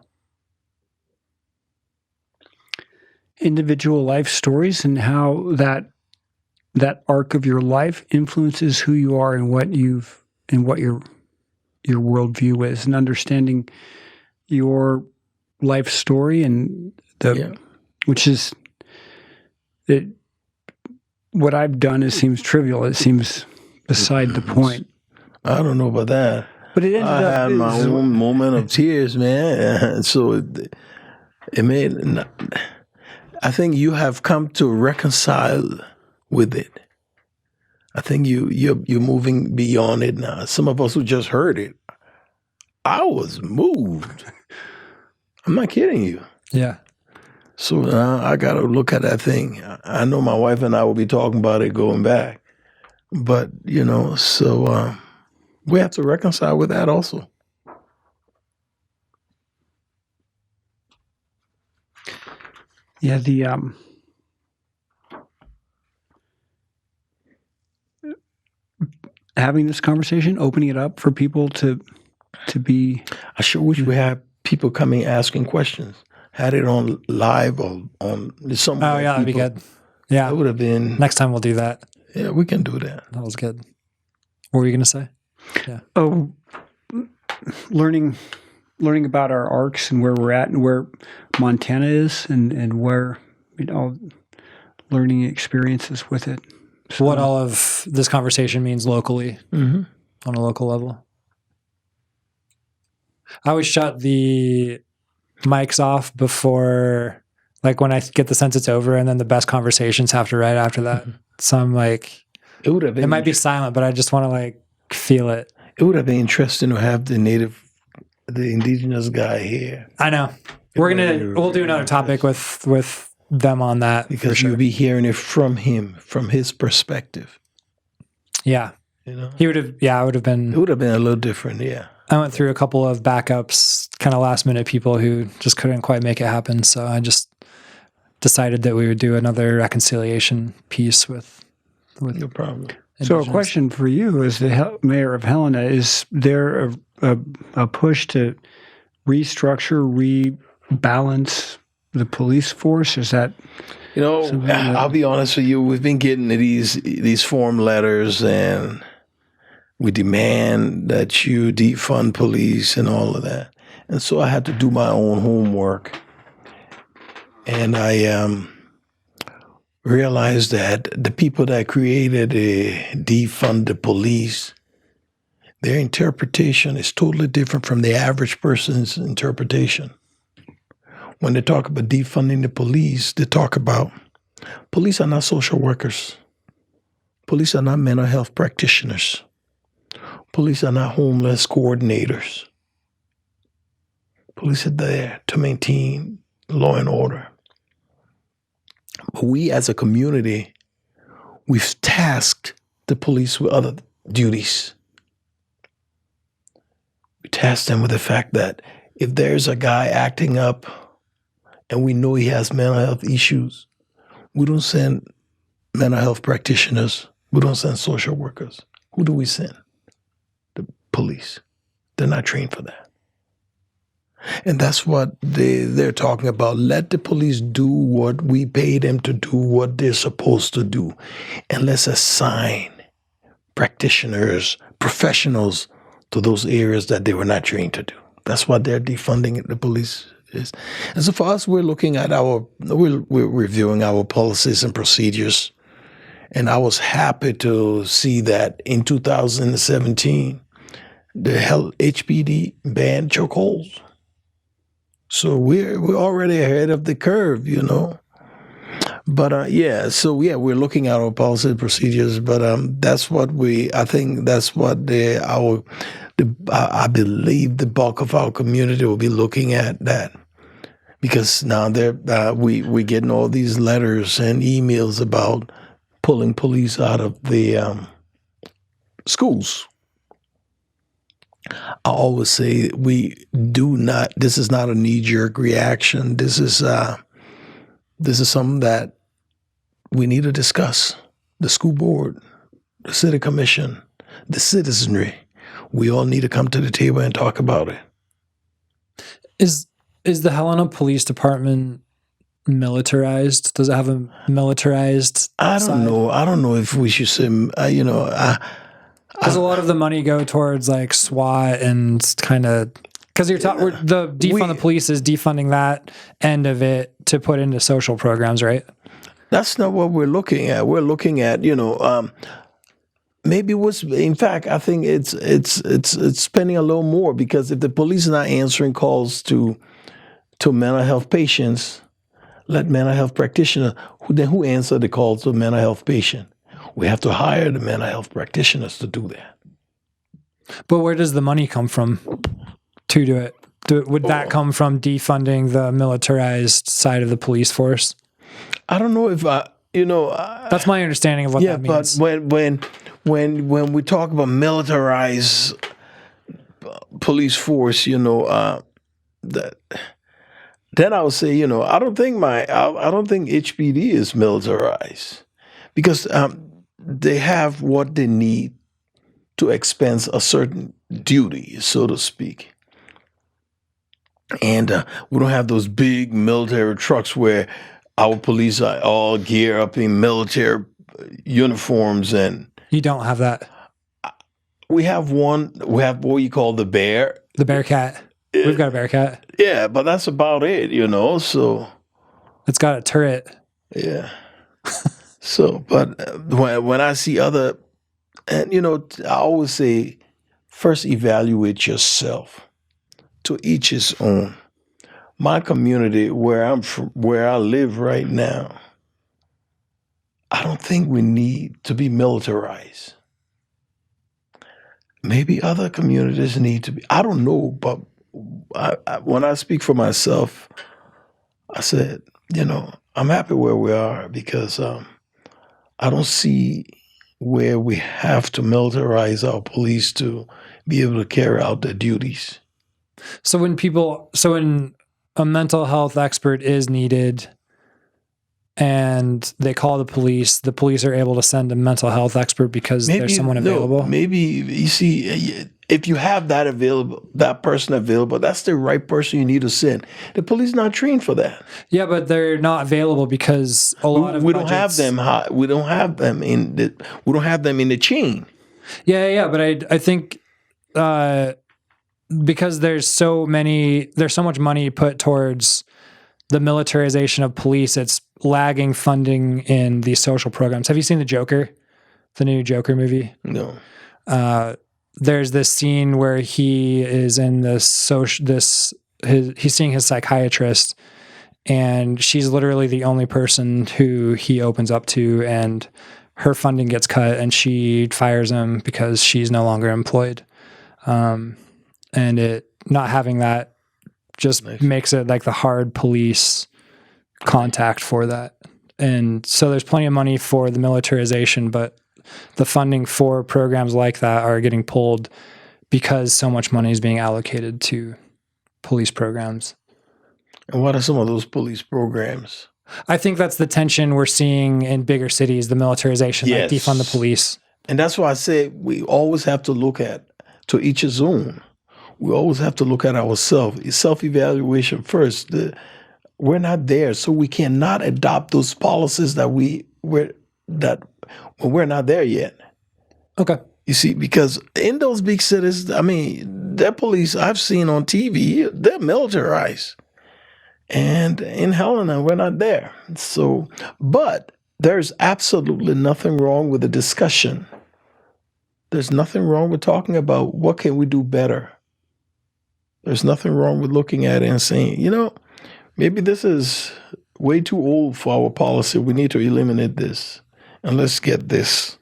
Speaker 3: Individual life stories and how that arc of your life influences who you are and what your worldview is, and understanding your life story and which is that what I've done seems trivial. It seems beside the point.
Speaker 2: I don't know about that.
Speaker 3: But it ended
Speaker 2: I
Speaker 3: up
Speaker 2: had my own moment of tears, man. So it made. I think you have come to reconcile with it. I think you're moving beyond it now. Some of us who just heard it, I was moved. I'm not kidding you.
Speaker 1: Yeah.
Speaker 2: So now I got to look at that thing. I know my wife and I will be talking about it going back. But, so we have to reconcile with that also.
Speaker 3: Yeah, the having this conversation, opening it up for people to be.
Speaker 2: I sure wish we had people coming asking questions. Had it on live or on some.
Speaker 1: Oh yeah, that'd be good. Yeah,
Speaker 2: that would have been.
Speaker 1: Next time we'll do that.
Speaker 2: Yeah, we can do that.
Speaker 1: That was good. What were you gonna say? Yeah.
Speaker 3: Oh, learning about our arcs and where we're at and where Montana is and where learning experiences with it. So,
Speaker 1: what all of this conversation means locally on a local level. I always shut the mics off before, like when I get the sense it's over, and then the best conversations have to right after that. So I'm like, it might be silent, but I just want to like feel it.
Speaker 2: It would have been interesting to have the indigenous guy here.
Speaker 1: I know. We'll do another topic with them on that.
Speaker 2: Because you'll be hearing it from him, from his perspective.
Speaker 1: Yeah. He would have, it would have been
Speaker 2: a little different, yeah.
Speaker 1: I went through a couple of backups, kind of last minute people who just couldn't quite make it happen. So I just decided that we would do another reconciliation piece with
Speaker 2: no problem.
Speaker 3: So a question for you as the mayor of Helena, is there a push to restructure, rebalance the police force? Is that
Speaker 2: I'll be honest with you, we've been getting these form letters, and we demand that you defund police and all of that. And so I had to do my own homework. And I realized that the people that created defund the police, their interpretation is totally different from the average person's interpretation. When they talk about defunding the police, they talk about police are not social workers. Police are not mental health practitioners. Police are not homeless coordinators. Police are there to maintain law and order. But we as a community, we've tasked the police with other duties. We tasked them with the fact that if there's a guy acting up and we know he has mental health issues, we don't send mental health practitioners. We don't send social workers. Who do we send? The police. They're not trained for that. And that's what they're talking about. Let the police do what we pay them to do, what they're supposed to do. And let's assign practitioners, professionals to those areas that they were not trained to do. That's what they're defunding the police is. And so for us, we're looking at we're reviewing our policies and procedures. And I was happy to see that in 2017, the HPD banned chokeholds. So we're already ahead of the curve, But we're looking at our policy and procedures. But that's what I believe the bulk of our community will be looking at that, because now we're getting all these letters and emails about pulling police out of the schools. I always say this is not a knee-jerk reaction. This is something that we need to discuss. The school board, the city commission, the citizenry. We all need to come to the table and talk about it.
Speaker 1: Is the Helena Police Department militarized? Does it have a militarized
Speaker 2: I don't know. I don't know if we should say,
Speaker 1: does a lot of the money go towards like SWAT and kind of, because the defund the police is defunding that end of it to put into social programs, right?
Speaker 2: That's not what we're looking at. We're looking at, maybe in fact, I think it's spending a little more, because if the police are not answering calls to mental health patients, let mental health practitioners, who answer the calls to mental health patient. We have to hire the mental health practitioners to do that.
Speaker 1: But where does the money come from to do it? Would that come from defunding the militarized side of the police force?
Speaker 2: I don't know if
Speaker 1: that's my understanding of what that means.
Speaker 2: But when we talk about militarized police force, that. Then I would say, I don't think HPD is militarized, because they have what they need to expense a certain duty, so to speak. And we don't have those big military trucks where our police are all geared up in military uniforms. And
Speaker 1: you don't have that.
Speaker 2: We have one. We have what you call the Bear.
Speaker 1: The Bearcat. We've got a Bearcat.
Speaker 2: Yeah, but that's about it, so.
Speaker 1: It's got a turret.
Speaker 2: Yeah. So, but when I see other, and, I always say, first evaluate yourself. To each his own. My community, where I'm from, where I live right now, I don't think we need to be militarized. Maybe other communities need to be. I don't know, but when I speak for myself, I said, I'm happy where we are, because I don't see where we have to militarize our police to be able to carry out their duties.
Speaker 1: So when a mental health expert is needed and they call the police are able to send a mental health expert because there's someone available?
Speaker 2: Maybe, you see, if you have that person available, that's the right person you need to send. The police not trained for that.
Speaker 1: Yeah, but they're not available because a lot of
Speaker 2: we don't have them. We don't have them in the chain.
Speaker 1: Yeah, but I think because there's so much money put towards the militarization of police, it's lagging funding in these social programs. Have you seen the new Joker movie?
Speaker 2: No.
Speaker 1: There's this scene where he is in he's seeing his psychiatrist, and she's literally the only person who he opens up to, and her funding gets cut, and she fires him because she's no longer employed. And it not having that just makes it like the hard police contact for that. And so there's plenty of money for the militarization, but the funding for programs like that are getting pulled because so much money is being allocated to police programs.
Speaker 2: And what are some of those police programs?
Speaker 1: I think that's the tension we're seeing in bigger cities, the militarization,
Speaker 2: yes.
Speaker 1: Like defund the police.
Speaker 2: And that's why I say we always have to look at, to each his own. We always have to look at ourselves. Self-evaluation first. We're not there, so we cannot adopt those policies that we're not there yet.
Speaker 1: Okay.
Speaker 2: You see, because in those big cities, their police I've seen on TV, they're militarized. And in Helena, we're not there. So, but there's absolutely nothing wrong with the discussion. There's nothing wrong with talking about what can we do better. There's nothing wrong with looking at it and saying, maybe this is way too old for our policy. We need to eliminate this. And let's get this.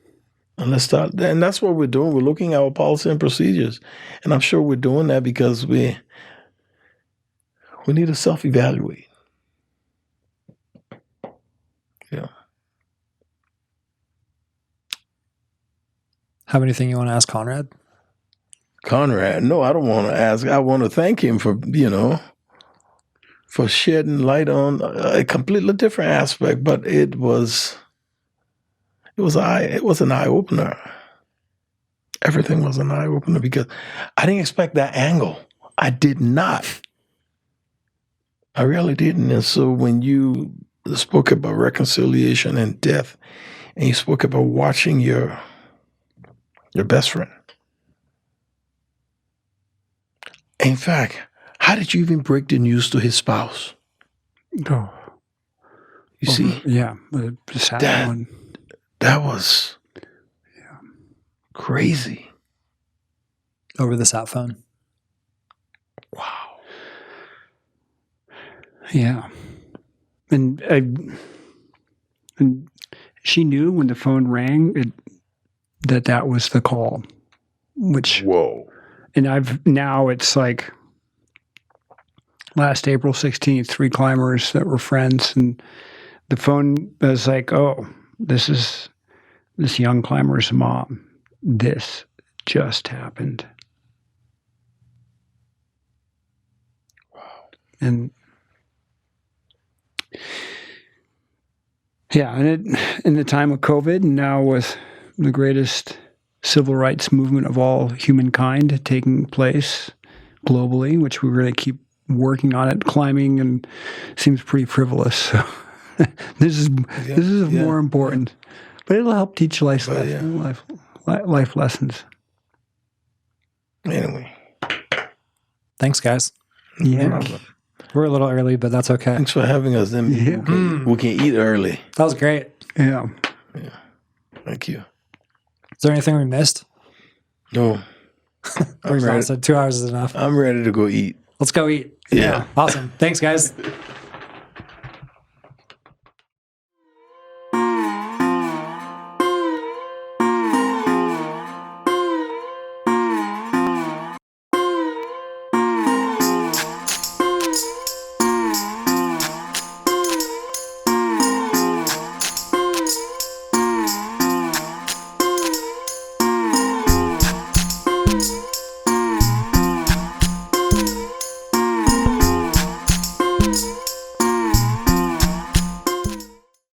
Speaker 2: And let's start. And that's what we're doing. We're looking at our policy and procedures. And I'm sure we're doing that because we need to self-evaluate. Yeah.
Speaker 1: Have anything you want to ask Conrad?
Speaker 2: Conrad? No, I don't want to ask. I want to thank him for, for shedding light on a completely different aspect, but it was an eye-opener. Everything was an eye-opener because I didn't expect that angle. I did not. I really didn't. And so when you spoke about reconciliation and death, and you spoke about watching your best friend. In fact, how did you even break the news to his spouse?
Speaker 3: Oh.
Speaker 2: You see?
Speaker 3: Yeah. Just had one.
Speaker 2: That was...
Speaker 3: Yeah.
Speaker 2: Crazy.
Speaker 1: Over the sat phone.
Speaker 2: Wow.
Speaker 3: Yeah. And she knew when the phone rang that was the call, which,
Speaker 2: whoa.
Speaker 3: And now it's like last April 16th, 3 climbers that were friends, and the phone was like, oh, this is this young climber's mom. This just happened.
Speaker 2: Wow.
Speaker 3: And yeah, and in the time of COVID, and now with the greatest civil rights movement of all humankind taking place globally, which we really keep working on it, climbing, and seems pretty frivolous. So this is more important, but it'll help teach life lessons.
Speaker 2: Anyway,
Speaker 1: thanks, guys.
Speaker 3: Yeah.
Speaker 1: We're a little early, but that's okay.
Speaker 2: Thanks for having us. Then we can eat early.
Speaker 1: That was great.
Speaker 3: Yeah.
Speaker 2: Yeah. Thank you.
Speaker 1: Is there anything we missed?
Speaker 2: No.
Speaker 1: We're ready. So 2 hours is enough.
Speaker 2: I'm ready to go eat.
Speaker 1: Let's go eat.
Speaker 2: Yeah.
Speaker 1: Awesome. Thanks, guys.